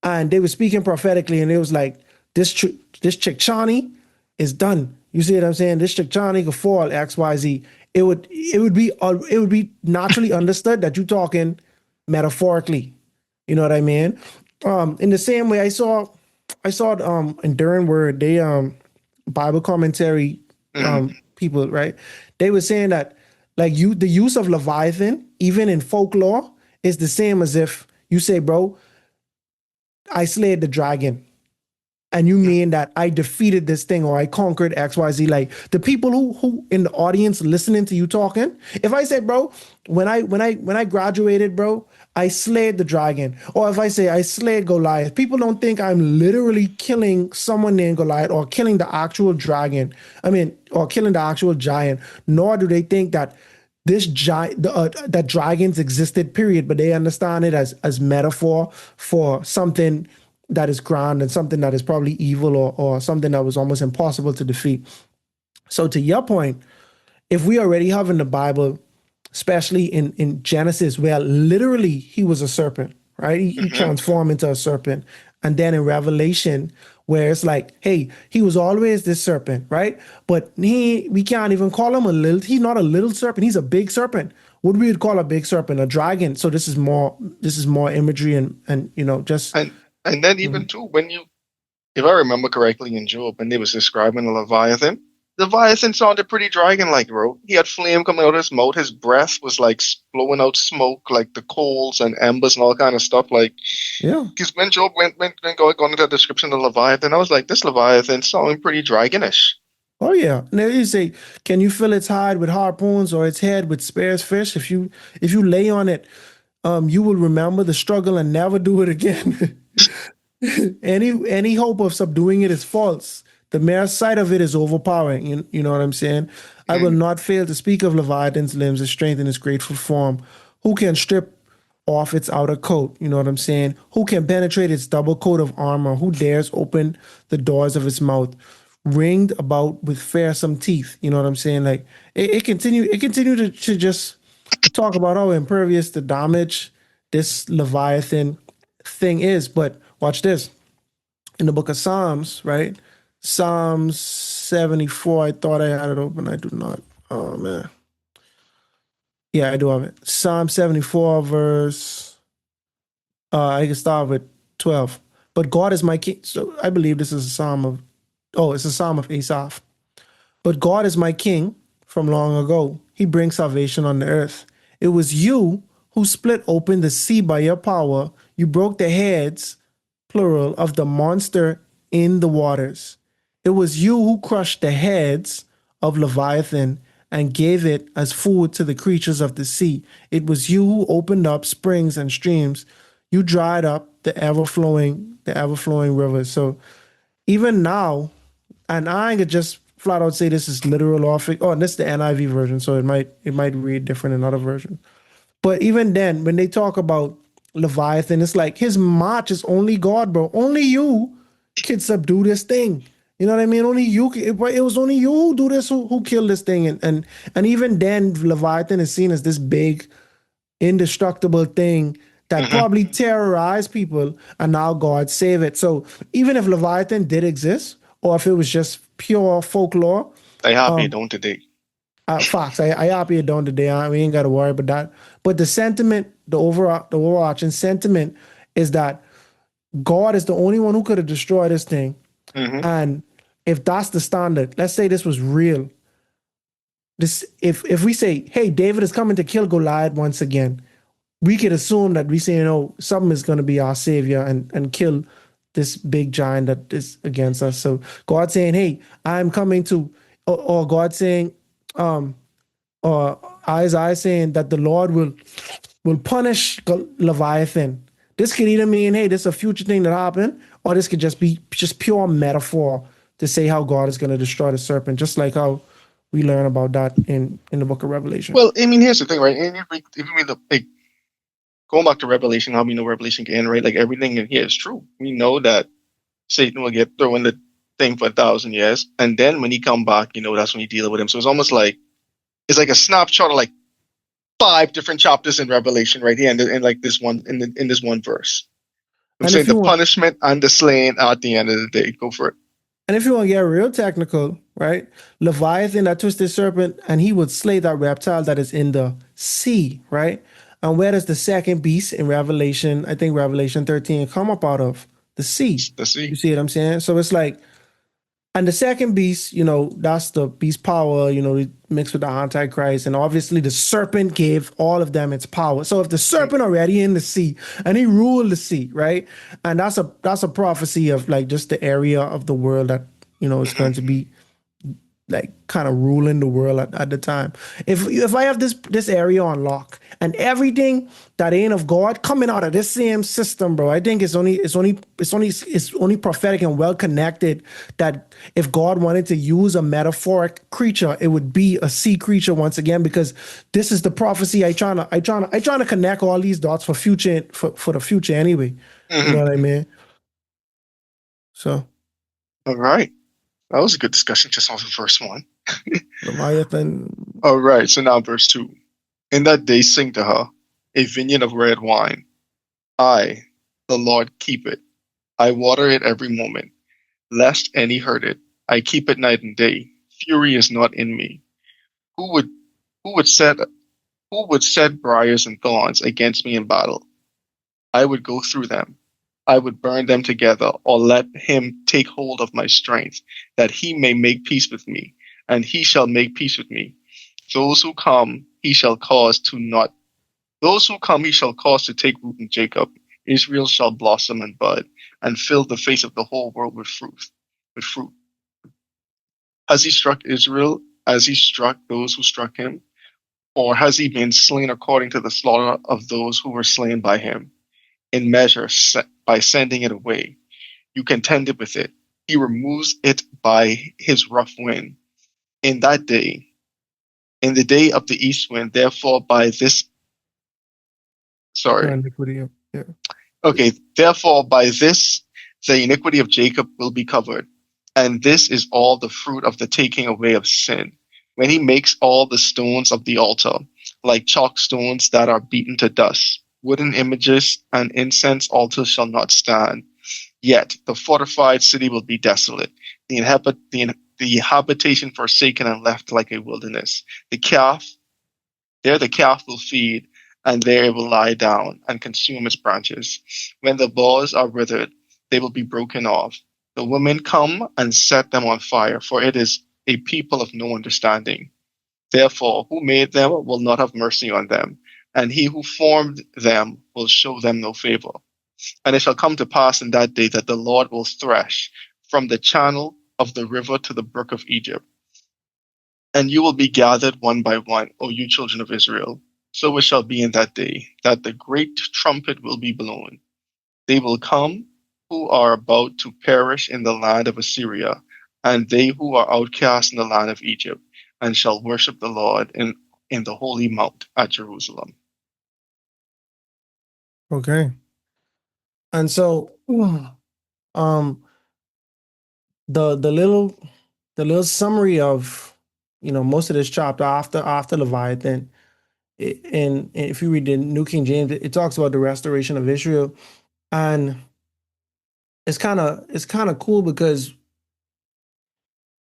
And they were speaking prophetically, and it was like this Chickchani is done. You see what I'm saying? This Chickchani could fall X Y Z. It would be naturally understood that you're talking metaphorically. You know what I mean? In the same way, I saw Enduring Word. They Bible commentary mm. people, right? They were saying that like the use of Leviathan, even in folklore, is the same as if you say, bro, I slayed the dragon. And you mean that I defeated this thing or I conquered XYZ. Like the people who in the audience listening to you talking, if I say, bro, when I graduated, bro, I slayed the dragon. Or if I say I slayed Goliath, people don't think I'm literally killing someone named Goliath or killing the actual dragon. I mean, or killing the actual giant, nor do they think that this giant that dragons existed, period, but they understand it as metaphor for something that is grand and something that is probably evil, or something that was almost impossible to defeat. So to your point, if we already have in the Bible, especially in Genesis, where literally he was a serpent, right? He Hmm. transformed into a serpent. And then in Revelation, where it's like, hey, he was always this serpent, right? But we can't even call him a little, he's not a little serpent, he's a big serpent. What we would call a big serpent, a dragon. So this is more imagery and just And then even Mhm. too, if I remember correctly in Job, when they was describing the Leviathan sounded pretty dragon-like, bro. He had flame coming out of his mouth. His breath was like blowing out smoke, like the coals and embers and all kind of stuff. Like, Yeah. because when Job when God got into that description of Leviathan, I was like, this Leviathan sounding pretty dragonish. Oh yeah. Now you say, can you fill its hide with harpoons or its head with spears fish? If you lay on it, you will remember the struggle and never do it again. Any hope of subduing it is false. The mere sight of it is overpowering. You know what I'm saying? I will Mm, not fail to speak of Leviathan's limbs, its strength, and its grateful form. Who can strip off its outer coat? You know what I'm saying? Who can penetrate its double coat of armor? Who dares open the doors of its mouth, ringed about with fearsome teeth? You know what I'm saying? Like it continued to just talk about how impervious to damage this Leviathan thing is. But watch this. In the book of Psalms, right? Psalms 74. I thought I had it open. I do not. Oh man. Yeah, I do have it. Psalm 74, verse I can start with 12. But God is my king. So I believe this is a psalm of it's a psalm of Asaph. But God is my king from long ago. He brings salvation on the earth. It was you who split open the sea by your power. You broke the heads, plural, of the monster in the waters. It was you who crushed the heads of Leviathan and gave it as food to the creatures of the sea. It was you who opened up springs and streams. You dried up the ever flowing rivers. So even now, and I ain't gonna just flat out say this is literal or oh, and this is the NIV version, so it might read different in other versions. But even then, when they talk about Leviathan, it's like his march is only God, bro. Only you can subdue this thing. You know what I mean? Only you. It was only you who do this, who killed this thing, and even then, Leviathan is seen as this big, indestructible thing that hmm. probably terrorized people, and now God save it. So even if Leviathan did exist, or if it was just pure folklore, They happy um, don't today. Fox, I happy it done today. We ain't got to worry about that. But the sentiment, the overarching sentiment is that God is the only one who could have destroyed this thing. Hmm. And if that's the standard, let's say this was real. This, if we say, hey, David is coming to kill Goliath once again, we could assume that we say, something is going to be our savior and kill this big giant that is against us. So God saying, hey, I'm coming to, or God saying, um, or Isaiah saying that the Lord will punish Leviathan. This could either mean, hey, this is a future thing that happened, or this could just be just pure metaphor to say how God is going to destroy the serpent, just like how we learn about that in the book of Revelation. Well, I mean, here's the thing, right? And if we look, like, going back to Revelation, how we know Revelation can end, right? Like everything in here is true. We know that Satan will get thrown in the thing for 1,000 years, and then when he come back, that's when you deal with him. So it's almost like it's like a snapshot of like 5 different chapters in Revelation right here, in like this one in this one verse. I'm And saying if the you want, punishment and the slaying at the end of the day. Go for it. and if you want to get real technical, right? Leviathan, that twisted serpent, and he would slay that reptile that is in the sea, right? And where does the second beast in Revelation, I think Revelation 13, come up out of? The sea. The sea. You see what I'm saying? So it's like, and the second beast, that's the beast power, mixed with the Antichrist. And obviously the serpent gave all of them its power. So if the serpent already in the sea and he ruled the sea, right? And that's a prophecy of like just the area of the world that, is going to be like kind of ruling the world at the time. If I have this area on lock and everything that ain't of God coming out of this same system, bro, I think it's only prophetic and well connected that if God wanted to use a metaphoric creature, it would be a sea creature once again, because this is the prophecy. I trying to connect all these dots for future for the future anyway. You know what I mean? So All right. That was a good discussion just off of verse 1. Leviathan. All right, so now verse 2. In that day sing to her, a vineyard of red wine. I, the Lord, keep it. I water it every moment, lest any hurt it. I keep it night and day. Fury is not in me. Who would who would set briars and thorns against me in battle? I would go through them. I would burn them together, or let him take hold of my strength, that he may make peace with me, and he shall make peace with me. Those who come, he shall cause to take root in Jacob. Israel shall blossom and bud, and fill the face of the whole world with fruit. Has he struck Israel as he struck those who struck him? Or has he been slain according to the slaughter of those who were slain by him? In measure, by sending it away, you contended with it. He removes it by his rough wind. In that day, in the day of the east wind, therefore by this, sorry. Yeah. Okay, therefore by this, the iniquity of Jacob will be covered. And this is all the fruit of the taking away of sin. When he makes all the stones of the altar, like chalk stones that are beaten to dust, wooden images and incense altars shall not stand. Yet the fortified city will be desolate, the habitation forsaken and left like a wilderness. The calf will feed, and there it will lie down and consume its branches. When the boughs are withered, they will be broken off. The women come and set them on fire, for it is a people of no understanding. Therefore, who made them will not have mercy on them, and he who formed them will show them no favor. And it shall come to pass in that day that the Lord will thresh from the channel of the river to the brook of Egypt. And you will be gathered one by one, O you children of Israel. So it shall be in that day that the great trumpet will be blown. They will come who are about to perish in the land of Assyria, and they who are outcast in the land of Egypt, and shall worship the Lord in the holy mount at Jerusalem. Okay. And so the little summary of most of this chapter after Leviathan, and if you read the New King James, it talks about the restoration of Israel. And it's kind of cool because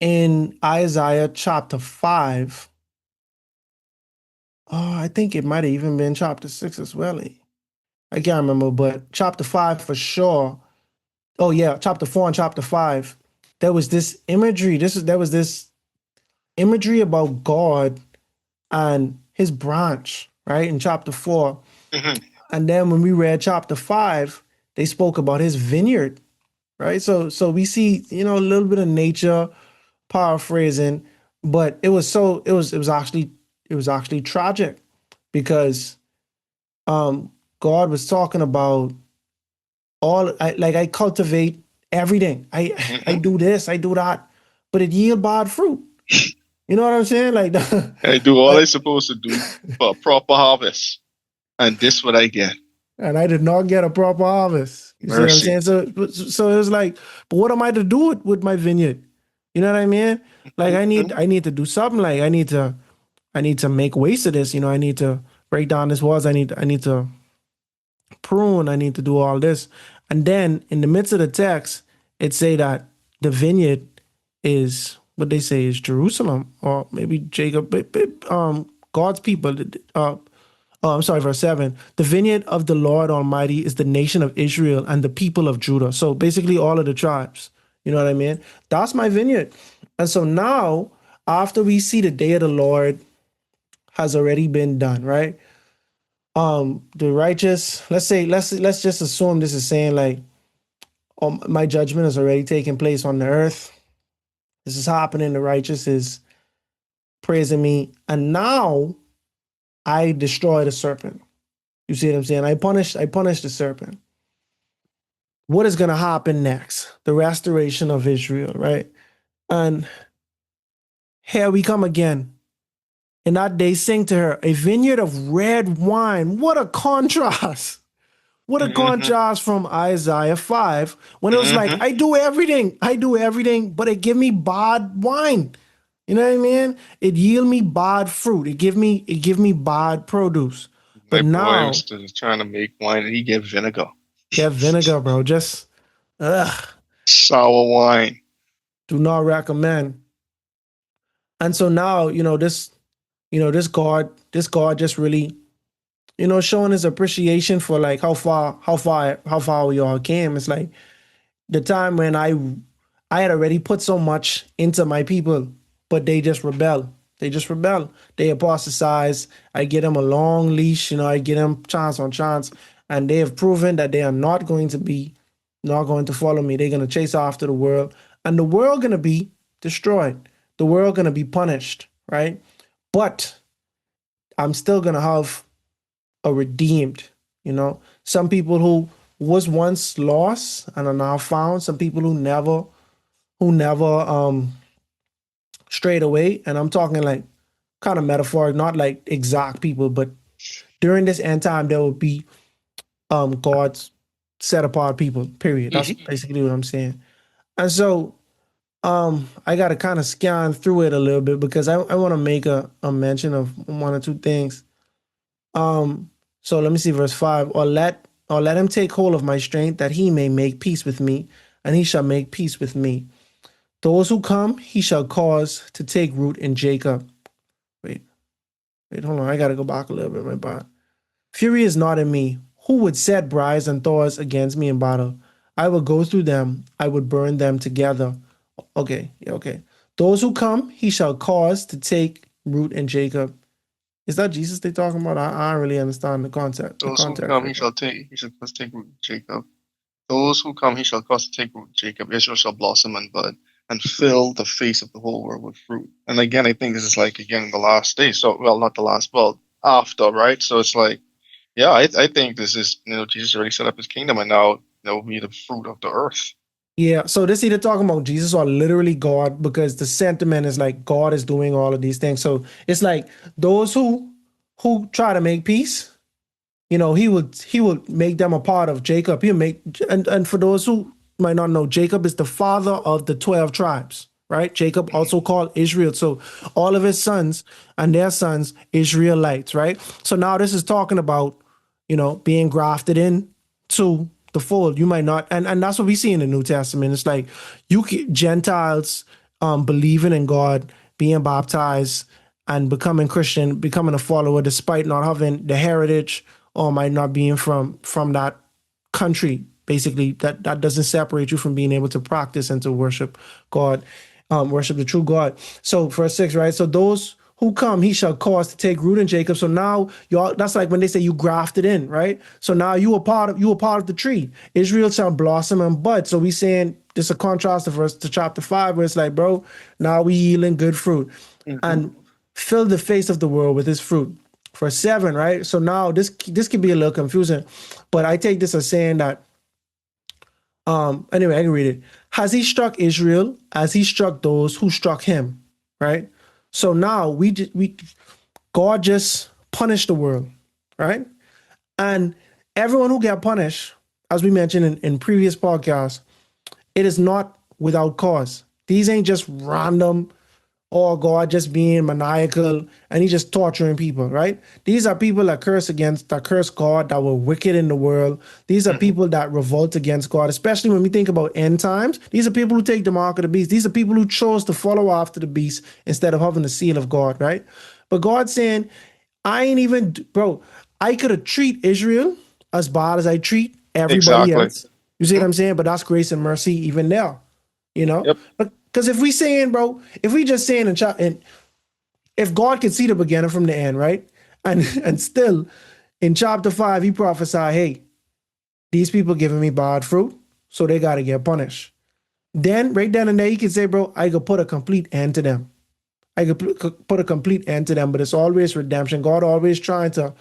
in Isaiah chapter 5, I think it might have even been chapter 6 as well. I can't remember, but chapter 5 for sure. Oh yeah, chapter 4 and chapter 5. There was this imagery. There was this imagery about God and his branch, right? In chapter 4. Mm-hmm. And then when we read chapter 5, they spoke about his vineyard, right? So we see, a little bit of nature, paraphrasing, but it was actually tragic because God was talking about I cultivate everything. I do this, I do that, but it yield bad fruit. You know what I'm saying? Like, I do all like, I'm supposed to do for a proper harvest, and this what I get. and I did not get a proper harvest. You see what I'm Mercy. saying? So it was like, but what am I to do with my vineyard? You know what I mean? Like Mhm. I need to do something. Like I need to make waste of this. You know, I need to break down this walls. I need to prune. I need to do all this. And then in the midst of the text, it say that the vineyard is what they say is Jerusalem or maybe Jacob, God's people. I'm sorry, verse 7. The vineyard of the Lord Almighty is the nation of Israel and the people of Judah. So basically, all of the tribes. You know what I mean? That's my vineyard. And so now, after we see the day of the Lord has already been done, right? The righteous, let's just assume this is saying like, my judgment has already taken place on the earth. This is happening. The righteous is praising me. And now I destroy the serpent. You see what I'm saying? I punish the serpent. What is going to happen next? The restoration of Israel, right? And here we come again. In that day, sing to her, a vineyard of red wine. What a contrast. What a Mhm. contrast from Isaiah 5, when it was like, Mhm. I do everything, but it give me bad wine. You know what I mean? It yield me bad fruit. It give me bad produce. My But boy now, was just trying to make wine, and he get vinegar, get vinegar, bro. Just ugh, sour wine. do not recommend. And so now, this God just really, showing his appreciation for like how far we all came. It's like the time when I had already put so much into my people, but they just rebel. They just rebel. They apostatize. I give them a long leash, I give them chance on chance, and they have proven that they are not going to follow me. They're going to chase after the world, and the world going to be destroyed. The world going to be punished, right? But I'm still going to have a redeemed, some people who was once lost and are now found, some people who never strayed away. And I'm talking like kind of metaphoric, not like exact people, but during this end time there will be God's set apart people, period. That's Mhm. basically what I'm saying. And so I gotta kind of scan through it a little bit because I want to make a mention of one or two things. So let me see verse 5. Or let him take hold of my strength that he may make peace with me, and he shall make peace with me. Those who come, he shall cause to take root in Jacob. Wait, hold on. I gotta go back a little bit, my bad. Fury is not in me. Who would set briars and thorns against me in battle? I will go through them. I would burn them together. Okay, yeah, okay. Those who come, he shall cause to take root in Jacob. Is that Jesus they talking about? I don't really understand the concept, the Those who context come, of he it. shall take. He shall first take root, Jacob. Those who come, he shall cause to take root, Jacob. Israel shall blossom and bud, and fill the face of the whole world with fruit. And again, I think this is like again the last day. So, well, not the last, well, after, right? So it's like, yeah, I think this is, Jesus already set up his kingdom, and now there will be the fruit of the earth. Yeah, so this either talking about Jesus or literally God, because the sentiment is like God is doing all of these things. So it's like those who try to make peace, he would make them a part of Jacob. He'll make and for those who might not know, Jacob is the father of the 12 tribes, right? Jacob also called Israel. So all of his sons and their sons, Israelites, right? So now this is talking about, being grafted in to the fold. You might not, and that's what we see in the New Testament. It's like Gentiles believing in God, being baptized, and becoming Christian, becoming a follower, despite not having the heritage or might not being from that country. Basically, that doesn't separate you from being able to practice and to worship God, worship the true God. So verse 6, right? So those who come, he shall cause to take root in Jacob. So now y'all, that's like when they say you grafted in, right? So now you are part of the tree. Israel shall blossom and bud. So we saying this is a contrast to chapter 5, where it's like, bro, now we yielding good fruit. Hmm. And fill the face of the world with his fruit. For 7, right? So now this can be a little confusing, but I take this as saying that Anyway, I can read it. Has he struck Israel as he struck those who struck him? Right. So now God just punished the world, right? And everyone who got punished, as we mentioned in previous podcasts, it is not without cause. These ain't just random, or God just being maniacal and he just torturing people, right? These are people that curse God, that were wicked in the world. These are Mhm. people that revolt against God, especially when we think about end times. These are people who take the mark of the beast. These are people who chose to follow after the beast instead of having the seal of God, right? But God's saying, I ain't even, bro, I could have treat Israel as bad as I treat everybody Exactly. else. You see what Hmm. I'm saying? But that's grace and mercy even there, you know? Yep. But because if we saying, bro, if we just saying and if God could see the beginning from the end, right? And still in chapter 5, he prophesied, hey, these people giving me bad fruit, so they gotta get punished. Then right then and there, he can say, bro, I could put a complete end to them. I could put a complete end to them, but it's always redemption. God always trying to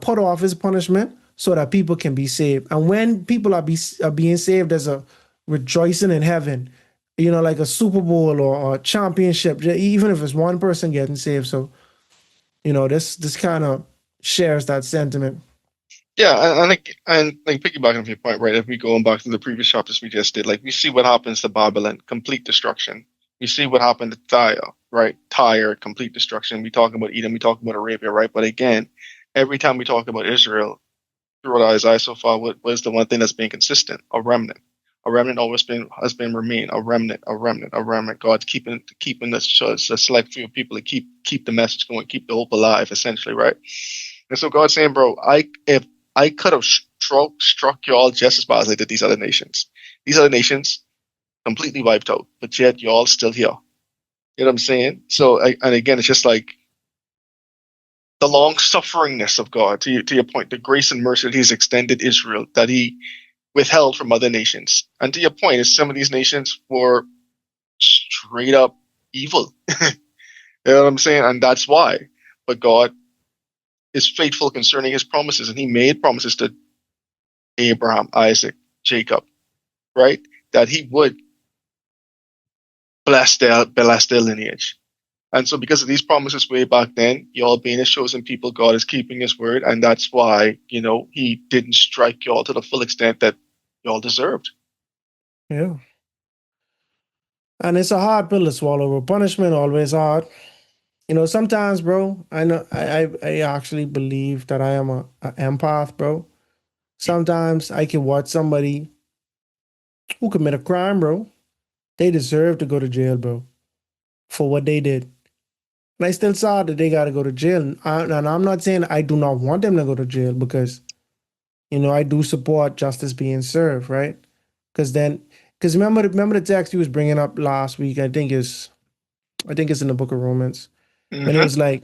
put off his punishment so that people can be saved. And when people are being saved, there's a rejoicing in heaven, like a Super Bowl or a championship, even if it's one person getting saved. So, this kind of shares that sentiment. Yeah, and like piggybacking off your point, right? If we go back to the previous chapters we just did, like we see what happens to Babylon, complete destruction. We see what happened to Tyre, right? Tyre, complete destruction. We talk about Edom, we talk about Arabia, right? But again, every time we talk about Israel throughout Isaiah so far, what was the one thing that's been consistent? A remnant. A remnant always been has been remain. A remnant, a remnant, a remnant. God's keeping this a select few people to keep the message going, keep the hope alive, essentially, right? And so God's saying, bro, if I could have struck y'all just as bad as I did these other nations. These other nations completely wiped out, but yet y'all still here. You know what I'm saying? So, and again, it's just like the long sufferingness of God. To your point, the grace and mercy that He's extended Israel, that He withheld from other nations. And to your point, is some of these nations were straight up evil. You know what I'm saying? And that's why. But God is faithful concerning His promises, and He made promises to Abraham, Isaac, Jacob, right? That He would bless their lineage. And so, because of these promises way back then, y'all being His chosen people, God is keeping His word, and that's why He didn't strike y'all to the full extent that y'all deserved. Yeah. And it's a hard pill to swallow, bro. Punishment always hard. Sometimes, bro, I know I actually believe that I am a empath, bro. Sometimes I can watch somebody who commit a crime, bro. They deserve to go to jail, bro, for what they did. And I still saw that they got to go to jail. And I'm not saying I do not want them to go to jail because, I do support justice being served, right? Because remember the text he was bringing up last week. I think it's in the book of Romans when it Mm-hmm. was like,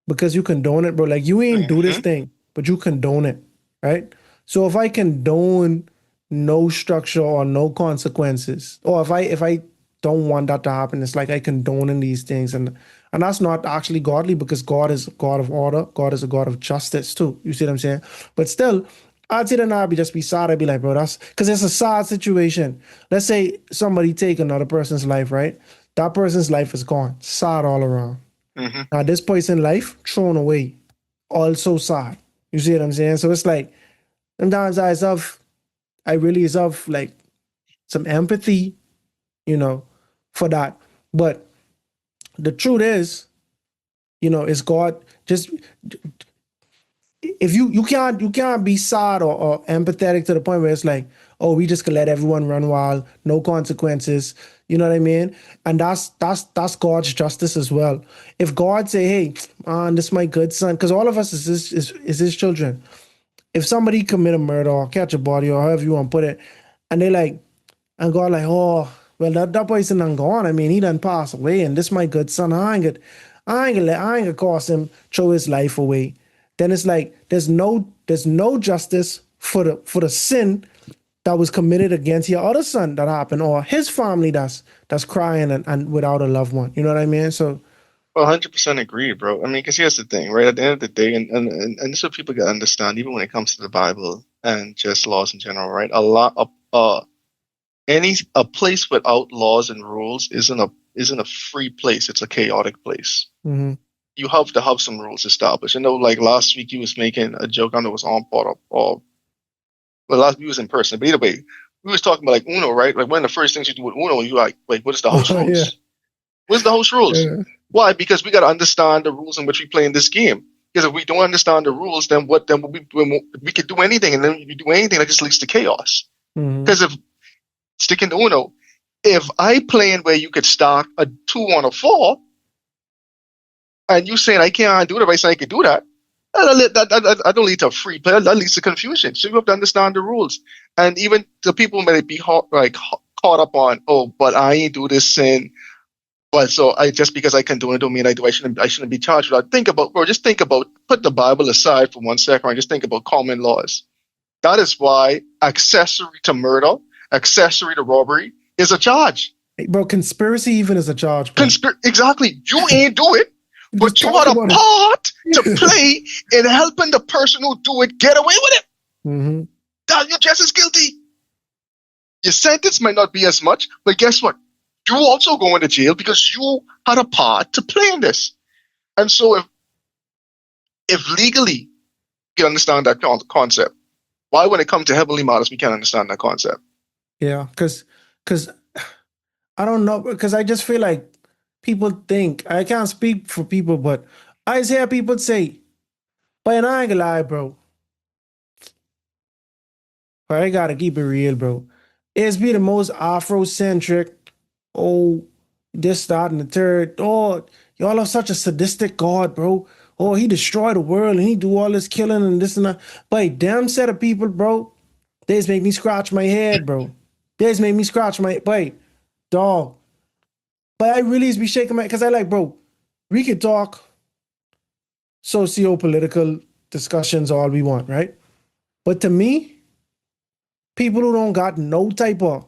because you condone it, bro. Like you ain't do this Mm-hmm. thing, but you condone it, right? So if I condone no structure or no consequences, or if I don't want that to happen, it's like I condoning these things, and that's not actually godly because God is a God of order. God is a God of justice too. You see what I'm saying? But still, I'd say that I'd be sad. I'd be like, bro, that's because it's a sad situation. Let's say somebody take another person's life, right? That person's life is gone. Sad all around. Mm-hmm. Now this person life thrown away, also sad. You see what I'm saying? So it's like sometimes I really have like some empathy, you know, for that. But the truth is, is God just if you can't be sad or empathetic to the point where it's like, oh, we just can let everyone run wild, no consequences. You know what I mean? And that's God's justice as well. If God say, hey, man, this is my good son, because all of us is his children. If somebody commit a murder or catch a body or however you want to put it, and they like, and God like, oh, well, that person done gone. I mean, he done passed away, and this my good son. I ain't gonna cause him throw his life away. Then it's like there's no justice for the sin that was committed against your other son that happened, or his family that's crying and without a loved one. You know what I mean? So 100% agree, bro. I mean, because here's the thing, right? At the end of the day, and this is what people got to understand, even when it comes to the Bible, and just laws in general, right? A place without laws and rules isn't a free place. It's a chaotic place. Mm-hmm. You have to have some rules established. I know, like last week, you was making a joke. I know it was on part or well, last week was in person. But either way, we was talking about like Uno, right? Like one of the first things you do with Uno, you like, wait, what is the host Oh, yeah. rules? What's the host rules? Yeah. Why? Because we got to understand the rules in which we play in this game. Because if we don't understand the rules, then we could do anything, and then if you do anything, that just leads to chaos. Mm-hmm. Because if sticking to Uno, if I playing where you could stack a 2 on a 4, and you saying I can't do it, I say I could do that, that don't lead to free play. That leads to confusion. So you have to understand the rules. And even the people may be caught up on, oh, but I ain't do this sin. But so I just because I can do it don't mean I do. I shouldn't be charged with that. Just think about put the Bible aside for 1 second and just think about common laws. That is why accessory to murder, accessory to robbery is a charge. Hey, bro, conspiracy even is a charge, bro. Exactly. You ain't do it, but you had a part to play in helping the person who do it get away with it. Mm-hmm. That you're just as guilty. Your sentence might not be as much, but guess what? You also go into jail because you had a part to play in this. And so if legally you can understand that concept, why when it comes to heavenly matters we can't understand that concept? Yeah, because I don't know, because I just feel like people think, I can't speak for people, but I just hear people say, but I ain't gonna lie, bro. But I gotta keep it real, bro. It's be the most Afrocentric, oh, this, that, and the third. Oh, y'all are such a sadistic God, bro. Oh, he destroyed the world and he do all this killing and this and that. But damn set of people, bro, they just make me scratch my head, bro. They just make me scratch my, but dog. But I really just be shaking my, because I like, bro, we could talk socio-political discussions all we want, right? But to me, people who don't got no type of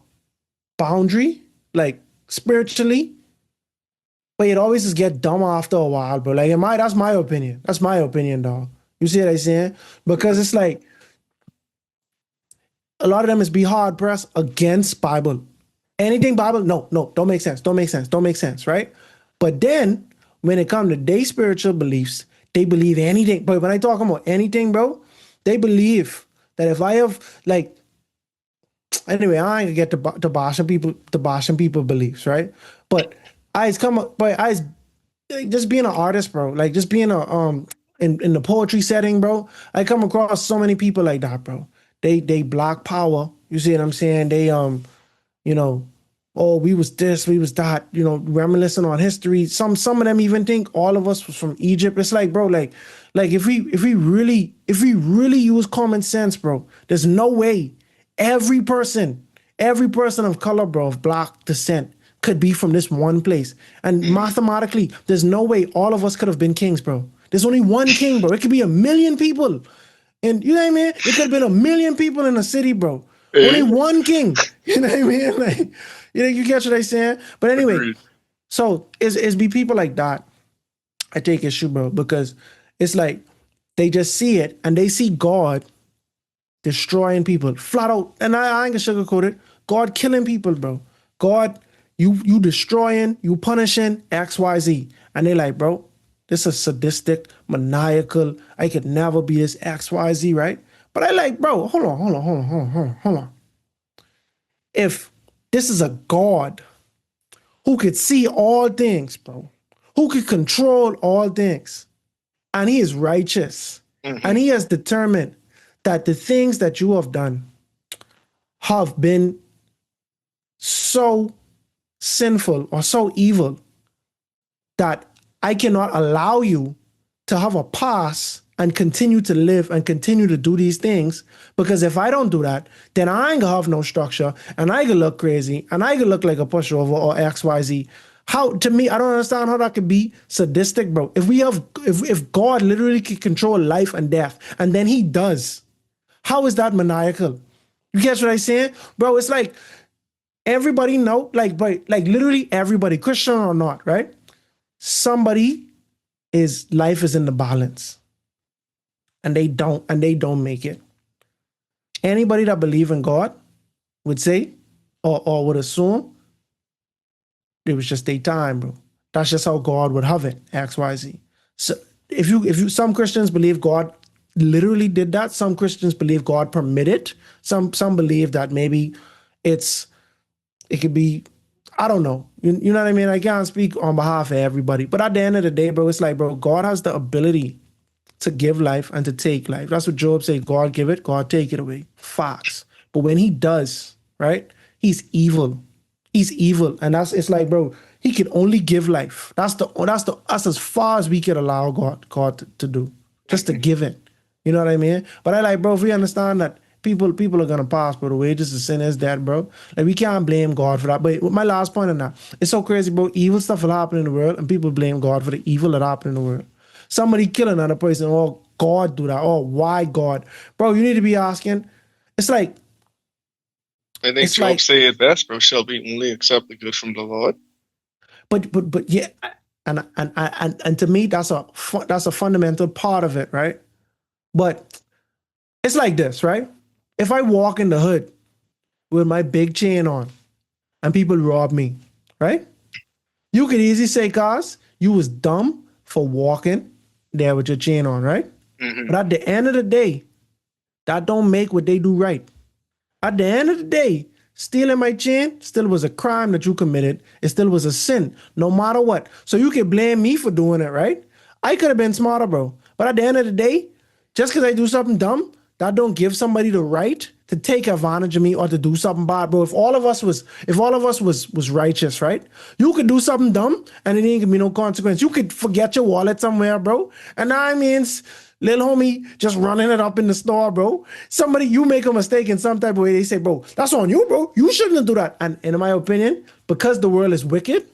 boundary, like spiritually, but it always just get dumb after a while, bro. Like, that's my opinion. That's my opinion, dog. You see what I'm saying? Because it's like, a lot of them is be hard pressed against Bible. Anything Bible, no, don't make sense, right? But then, when it comes to their spiritual beliefs, they believe anything. But when I talk about anything, bro, they believe that if I have, like, anyway, I ain't gonna get to bashing people beliefs, right? But just being an artist, bro, like just being in the poetry setting, bro, I come across so many people like that, bro. They block power. You see what I'm saying? They you know, oh, we was this, we was that, reminiscing on history. Some of them even think all of us was from Egypt. It's like, bro, like if we really use common sense, bro, there's no way every person of color, bro, of black descent could be from this one place. And mathematically, there's no way all of us could have been kings, bro. There's only one king, bro. It could be 1 million people. And you know what I mean? It could have been 1 million people in a city, bro. Only one king. You know what I mean? Like, you catch what I'm saying? But anyway, Agreed. so it's be people like that I take issue, bro, because it's like they just see it and they see God destroying people flat out. And I ain't gonna sugarcoat it. God killing people, bro. God, you destroying, you punishing XYZ. And they like, bro, this is sadistic, maniacal. I could never be this XYZ, right? But I like, bro, hold on. If this is a God who could see all things, bro, who could control all things, and he is righteous, and he has determined that the things that you have done have been so sinful or so evil that I cannot allow you to have a pass and continue to live and continue to do these things, because if I don't do that, then I ain't gonna have no structure and I gonna look crazy and I gonna look like a pushover or XYZ. How, to me, I don't understand how that could be sadistic, bro. If God literally could control life and death, and then he does, how is that maniacal? You catch what I'm saying? Bro, it's like everybody know, like literally everybody, Christian or not, right? Somebody life is in the balance. And they don't make it. Anybody that believe in God would say, or would assume, it was just their time, bro. That's just how God would have it, XYZ. So if you some Christians believe God literally did that, some Christians believe God permitted, some believe that maybe it could be, I don't know. You know what I mean? I can't speak on behalf of everybody. But at the end of the day, bro, it's like, bro, God has the ability to give life and to take life. That's what Job said. God give it, God take it away. Facts. But when he does, right, he's evil. He's evil. And it's like, bro, he can only give life. That's as far as we could allow God to do. Just to give it. You know what I mean? But I like, bro, if we understand that people are gonna pass, but the wages of sin is death, bro. Like we can't blame God for that. But my last point on that, it's so crazy, bro. Evil stuff will happen in the world, and people blame God for the evil that happened in the world. Somebody kill another person, oh, God do that. Oh, why God? Bro, you need to be asking. It's like, I think it's Job like, say it best, bro. Shall we only accept the good from the Lord? but yeah, and to me, that's a fundamental part of it, right? But it's like this, right? If I walk in the hood with my big chain on and people rob me, right? You could easily say, cuz, you was dumb for walking there with your chain on, right? Mm-hmm. But at the end of the day, that don't make what they do right. At the end of the day, stealing my chain still was a crime that you committed. It still was a sin, no matter what. So you can blame me for doing it, right? I could have been smarter, bro. But at the end of the day, just because I do something dumb, that don't give somebody the right to take advantage of me or to do something bad, bro. If all of us was righteous, right? You could do something dumb and it ain't gonna be no consequence. You could forget your wallet somewhere, bro. And that means little homie just running it up in the store, bro. Somebody, you make a mistake in some type of way, they say, bro, that's on you, bro. You shouldn't do that. And in my opinion, because the world is wicked,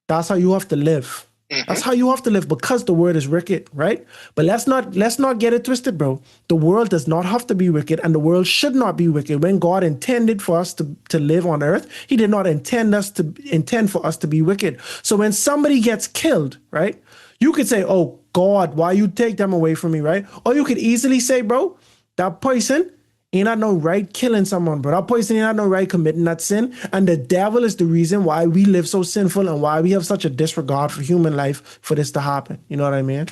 that's how you have to live. That's how you have to live because the world is wicked, right? But let's not get it twisted, bro. The world does not have to be wicked, and the world should not be wicked. When God intended for us to live on earth, He did not intend for us to be wicked. So when somebody gets killed, right? You could say, "Oh God, why you take them away from me?" Right? Or you could easily say, "Bro, that person ain't had no right killing someone, bro. That person ain't had no right committing that sin. And the devil is the reason why we live so sinful and why we have such a disregard for human life for this to happen." You know what I mean?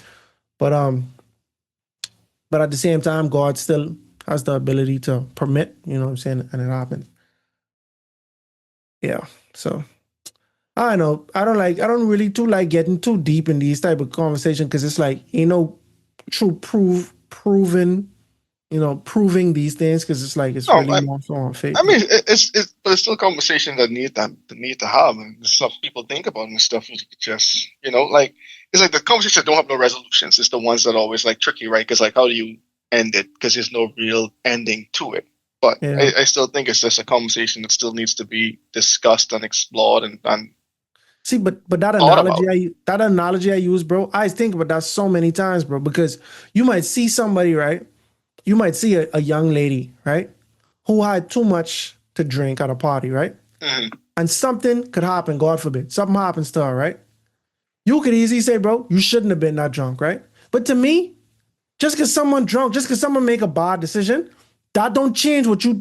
But at the same time, God still has the ability to permit, you know what I'm saying, and it happens. Yeah. So I don't know. I don't really too like getting too deep in these type of conversation because it's like, true proven, proving these things because it's like it's No, really more so on faith. I mean, but it's still a conversation that need to have, and the stuff people think about and stuff. You just, like it's like the conversations that don't have no resolutions. It's the ones that are always like tricky, right? Because like, how do you end it? Because there's no real ending to it. But Yeah. I still think it's just a conversation that still needs to be discussed and explored and See, but that thought about. analogy I use, bro, I think about that so many times, bro, because you might see somebody, right? You might see a young lady, right, who had too much to drink at a party, right? Mhm. And something could happen, God forbid. Something happens to her, right? You could easily say, bro, you shouldn't have been that drunk, right? But to me, just because someone make a bad decision, that don't change what you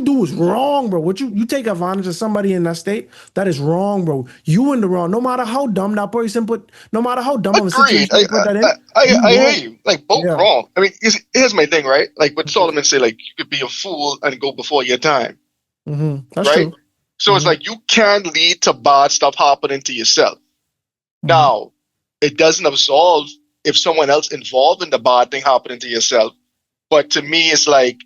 do is wrong, bro. You take advantage of somebody in that state, that is wrong, bro. You in the wrong. No matter how dumb of a Agreed. situation they put that in, you I hear wrong. you. Like both Yeah. wrong. I mean, here's my thing, right? Like what Solomon say, like you could be a fool and go before your time, That's right? true. So it's like you can lead to bad stuff happening to yourself. Mhm. Now, it doesn't absolve if someone else involved in the bad thing happening to yourself. But to me, it's like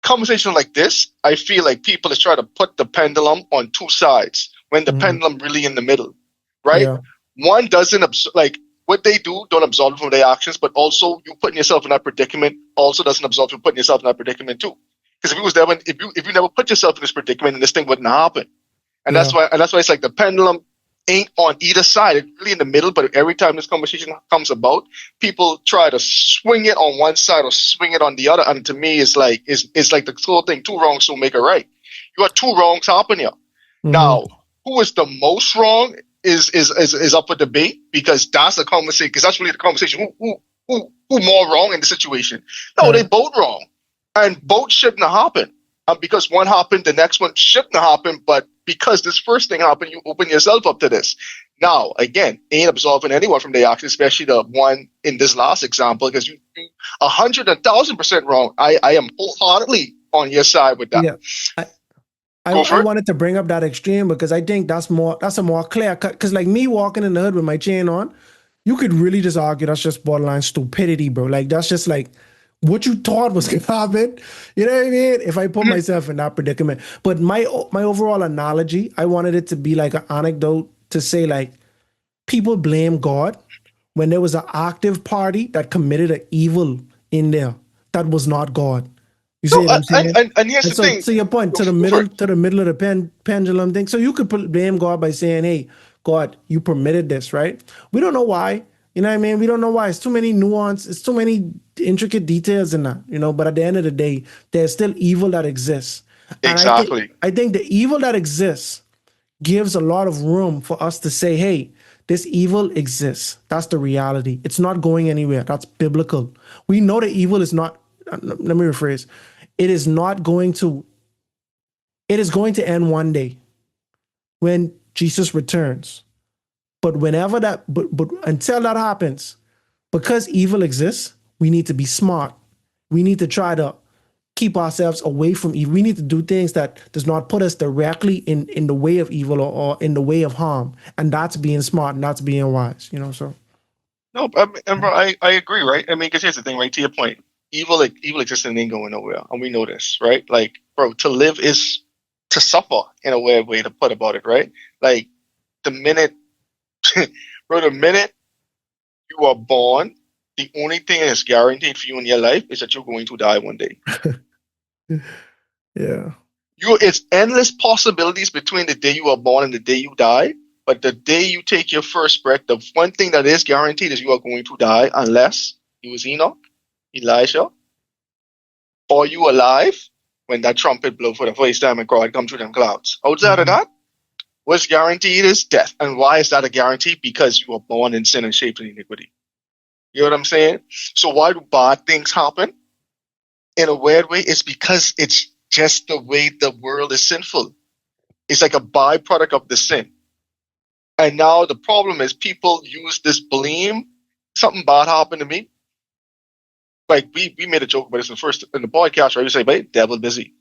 conversation like this. I feel like people is trying to put the pendulum on two sides when the Mhm. pendulum really in the middle, right? Yeah. One doesn't like what they do don't absolve from their actions, but also you putting yourself in that predicament also doesn't absolve from putting yourself in that predicament too. Because if it was there, if you never put yourself in this predicament, then this thing wouldn't happen. Yeah. And that's why it's like the pendulum ain't on either side. It's really in the middle, but every time this conversation comes about, people try to swing it on one side or swing it on the other. And to me, it's like the whole thing, two wrongs don't make a right. You got two wrongs happening here. Mhm. Now, who is the most wrong is up for debate because that's a conversation, because that's really the conversation. Who more wrong in the situation? No, they Right. both wrong. And both shouldn't have happened. And because one happened, the next one shouldn't have happened. But because this first thing happened, you open yourself up to this. Now, again, ain't absolving anyone from the act, especially the one in this last example, because you 100,000% wrong. I am wholeheartedly on your side with that. Yeah. Go for I it. wanted to bring up that extreme because I think that's a more clear cut. Because like me walking in the hood with my chain on, you could really just argue that's just borderline stupidity, bro. Like that's just like what you thought was gonna happen. You know what I mean? If I put myself in that predicament. But my overall analogy, I wanted it to be like an anecdote to say like people blame God when there was an active party that committed an evil in there that was not God. You see No, what I'm saying? and here's And the so, thing. to your point, Go for it. to the middle of the pendulum thing. So you could blame God by saying, "Hey, God, you permitted this, right?" We don't know why. You know what I mean? We don't know why. It's too many nuance. It's too many intricate details in that. You know. But at the end of the day, there's still evil that exists, and Exactly. I think the evil that exists gives a lot of room for us to say, "Hey, this evil exists. That's the reality. It's not going anywhere. That's biblical. We know the evil is not." Let me rephrase. It is not going to. It is going to end one day when Jesus returns. But but until that happens, because evil exists, we need to be smart. We need to try to keep ourselves away from evil. We need to do things that does not put us directly in the way of evil or in the way of harm. And that's being smart and that's being wise, you know. So No, bro, I agree, right? I mean, because here's the thing, right? To your point, evil exists and ain't going nowhere, and we know this, right? Like, bro, to live is to suffer in a weird way to put about it, right? Like the minute, bro, the minute you are born, the only thing that's guaranteed for you in your life is that you're going to die one day. yeah. It's endless possibilities between the day you are born and the day you die. But the day you take your first breath, the one thing that is guaranteed is you are going to die unless you was Enoch, Elijah, or you alive when that trumpet blow for the first time and God come through them clouds. Outside of Mhm. that, what's guaranteed is death. And why is that a guarantee? Because you were born in sin and shaped in iniquity. You know what I'm saying? So why do bad things happen? In a weird way, it's because it's just the way the world is sinful. It's like a byproduct of the sin. And now the problem is people use this blame. Something bad happened to me. Like we made a joke about this in the podcast, right? We say, "But devil busy."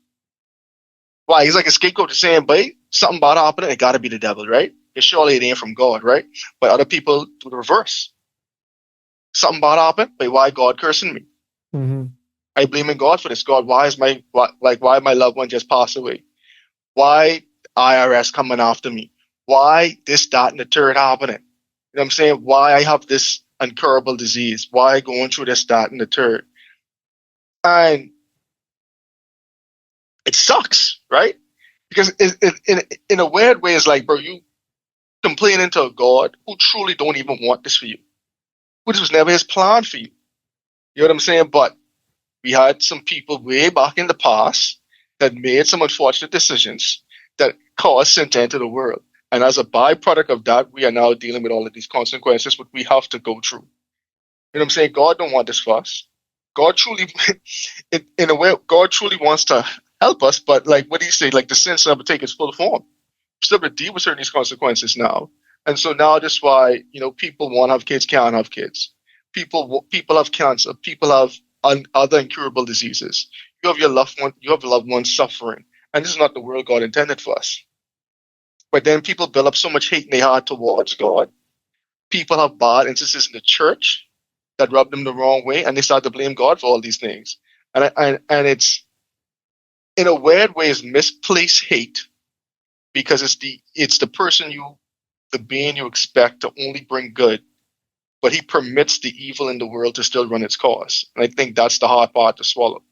Why? He's like a scapegoat to saying, "But something bad happened. It got to be the devil, right? And surely it ain't from God, right?" But other people do the reverse. Something bad happened. But why God cursing me? Mhm. I blaming God for this. God, why my loved one just passed away? Why IRS coming after me? Why this, that, and the third happening? You know what I'm saying? Why I have this incurable disease? Why going through this, that, and the third? And it sucks, right? Because in a weird way, it's like, bro, you complaining to a God who truly don't even want this for you, who this was never his plan for you. You know what I'm saying? But we had some people way back in the past that made some unfortunate decisions that caused sin to enter the world. And as a byproduct of that, we are now dealing with all of these consequences, what we have to go through. You know what I'm saying? God don't want this for us. God truly, in a way, God truly wants to help us. But like what do you say? Like the sin never take its full form. We still have to deal with certain these consequences now. And so now that's why, people want to have kids, can't have kids. People have cancer. People have other incurable diseases. You have loved ones suffering. And this is not the world God intended for us. But then people build up so much hate in their heart towards God. People have bad instances in the church that rub them the wrong way, and they start to blame God for all these things. And it's in a weird way is misplaced hate because it's the being you expect to only bring good, but he permits the evil in the world to still run its course. And I think that's the hard part to swallow,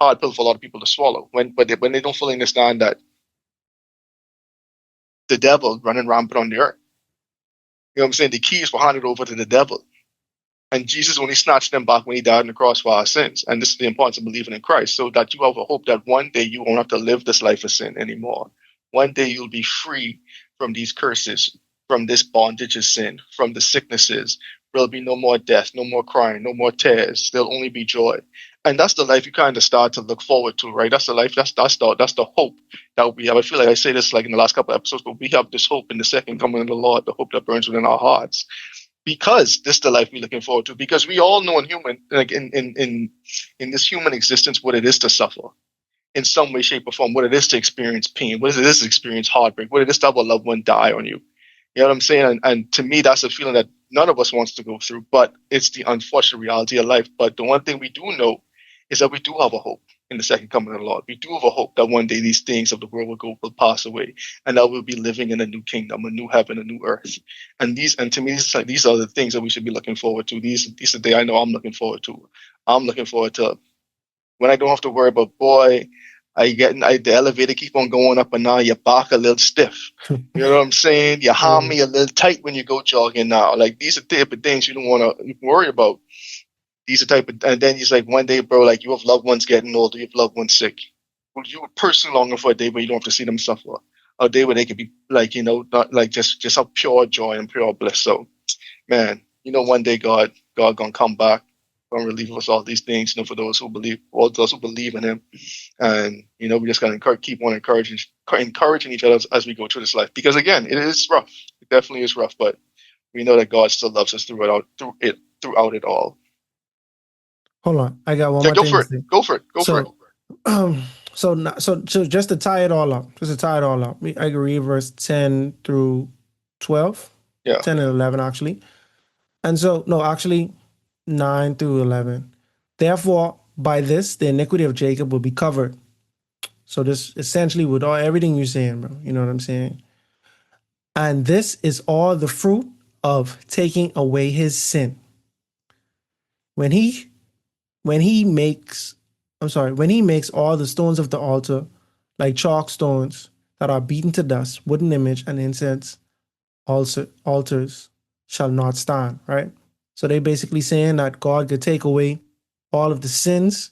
hard pill for a lot of people to swallow when they don't fully understand that the devil running rampant on the earth. You know what I'm saying? The keys were handed over to the devil. And Jesus only snatched them back when he died on the cross for our sins. And this is the importance of believing in Christ, so that you have a hope that one day you won't have to live this life of sin anymore. One day you'll be free from these curses, from this bondage of sin, from the sicknesses. There'll be no more death, no more crying, no more tears. There'll only be joy. And that's the life you kind of start to look forward to, right? That's the life. That's the hope that we have. I feel like I say this like in the last couple of episodes, but we have this hope in the second coming of the Lord, the hope that burns within our hearts, because this is the life we're looking forward to. Because we all know in human, like in this human existence, what it is to suffer in some way, shape, or form. What it is to experience pain. What it is to experience heartbreak. What it is to have a loved one die on you. You know what I'm saying? And to me, that's a feeling that none of us wants to go through. But it's the unfortunate reality of life. But the one thing we do know is that we do have a hope in the second coming of the Lord. We do have a hope that one day these things of the world will pass away, and that we'll be living in a new kingdom, a new heaven, a new earth. And to me, these are the things that we should be looking forward to. These are the day I know I'm looking forward to. I'm looking forward to when I don't have to worry about, boy, the elevator keep on going up and now your back a little stiff. You know what I'm saying? Your hammy a little tight when you go jogging now. Like, these are the type of things you don't want to worry about. These are type of, and then he's like, one day, bro, like, you have loved ones getting older, you have loved ones sick. Well, you would personally longing for a day where you don't have to see them suffer. A day where they could be like, not like just have pure joy and pure bliss. So, man, one day God gonna come back, gonna relieve us all these things, for those who believe, all those who believe in him. And, we just gotta keep on encouraging each other as we go through this life. Because again, it is rough. It definitely is rough, but we know that God still loves us throughout it all. Hold on, I got one more Go thing for to say. it. Go for it. So just to tie it all up, I agree, verse 10 through 12. Yeah. 10 and 11, actually. And so, no, actually, 9 through 11. Therefore, by this, the iniquity of Jacob will be covered. So this essentially with everything you're saying, bro. You know what I'm saying? And this is all the fruit of taking away his sin. When he makes all the stones of the altar like chalk stones that are beaten to dust, wooden image and incense altars shall not stand, right? So they basically saying that God could take away all of the sins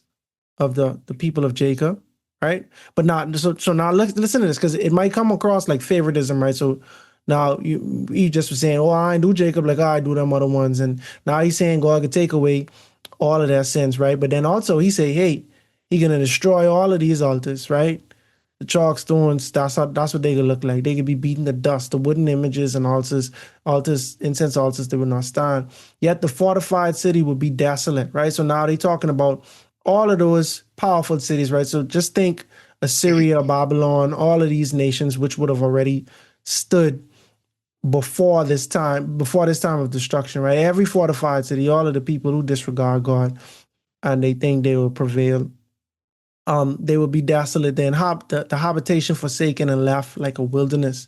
of the people of Jacob, right? But not so now listen to this, because it might come across like favoritism, right? So now you just was saying, oh, I do Jacob like I do them other ones, and now he's saying God could take away all of their sins, right? But then also he say, hey, he gonna destroy all of these altars, right? The chalk stones, that's what they could look like. They could be beaten to dust. The wooden images and altars, incense altars, they would not stand. Yet the fortified city would be desolate, right? So now they're talking about all of those powerful cities, right? So just think Assyria, Babylon, all of these nations which would have already stood before this time of destruction, right? Every fortified city, all of the people who disregard God and they think they will prevail, they will be desolate. Then the habitation forsaken and left like a wilderness.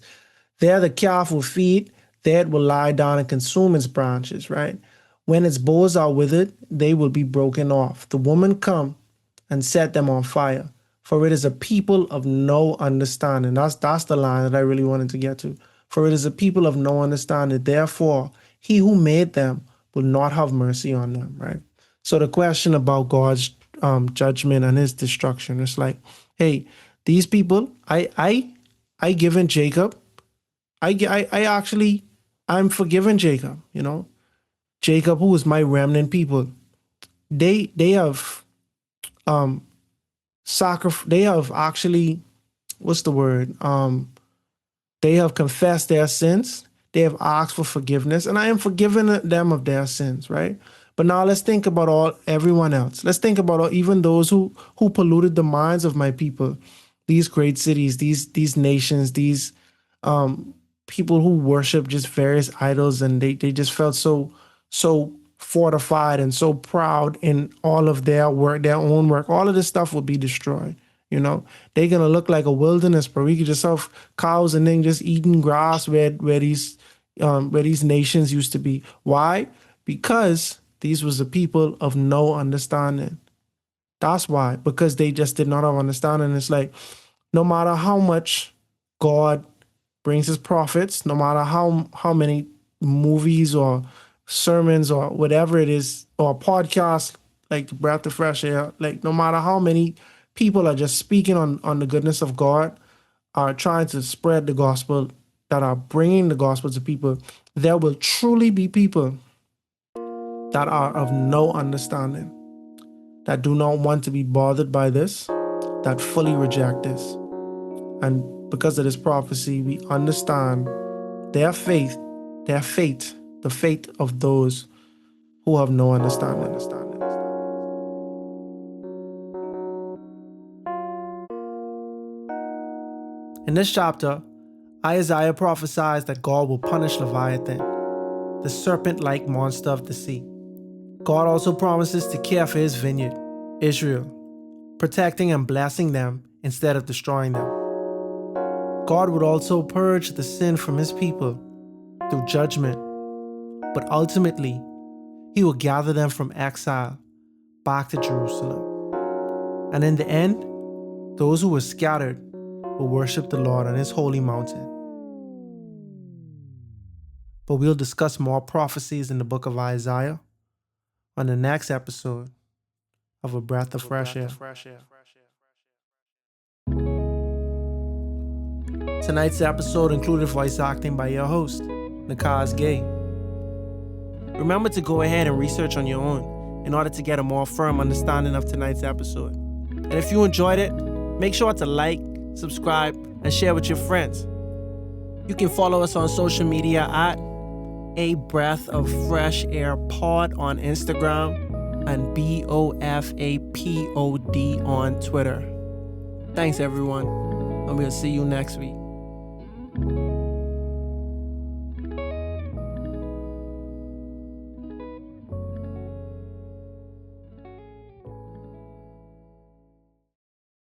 There the calf will feed, there it will lie down and consume its branches, right? When its boughs are withered, they will be broken off. The woman come and set them on fire, for it is a people of no understanding. That's the line that I really wanted to get to. For it is a people of no understanding. Therefore, he who made them will not have mercy on them, right? So the question about God's judgment and his destruction, it's like, hey, these people, I given Jacob, I'm forgiven Jacob, Jacob, who is my remnant people. They have they have actually, what's the word? They have confessed their sins. They have asked for forgiveness, and I am forgiving them of their sins, right? But now let's think about everyone else. Let's think about even those who polluted the minds of my people. These great cities, these nations, these people who worship just various idols, and they just felt so fortified and so proud in all of their work, their own work. All of this stuff will be destroyed. They're gonna look like a wilderness, but we could just have cows and then just eating grass where these nations used to be. Why? Because these was the people of no understanding. That's why. Because they just did not have understanding. It's like, no matter how much God brings his prophets, no matter how many movies or sermons or whatever it is, or podcasts like the Breath of Fresh Air, like no matter how many people are just speaking on the goodness of God, are trying to spread the gospel, that are bringing the gospel to people, there will truly be people that are of no understanding. that do not want to be bothered by this, that fully reject this. And because of this prophecy, we understand their fate, the fate of those who have no understanding. In this chapter, Isaiah prophesies that God will punish Leviathan, the serpent-like monster of the sea. God also promises to care for his vineyard, Israel, protecting and blessing them instead of destroying them. God would also purge the sin from his people through judgment, but ultimately, he will gather them from exile back to Jerusalem. And in the end, those who were scattered will worship the Lord on his holy mountain. But we'll discuss more prophecies in the book of Isaiah on the next episode of A Breath of Fresh Air. Tonight's episode included voice acting by your host, Nakhaz. Remember to go ahead and research on your own in order to get a more firm understanding of tonight's episode. And if you enjoyed it, make sure to like, subscribe, and share with your friends. You can follow us on social media at A Breath of Fresh Air Pod on Instagram and BOFAPOD on Twitter. Thanks everyone, and we'll see you next week.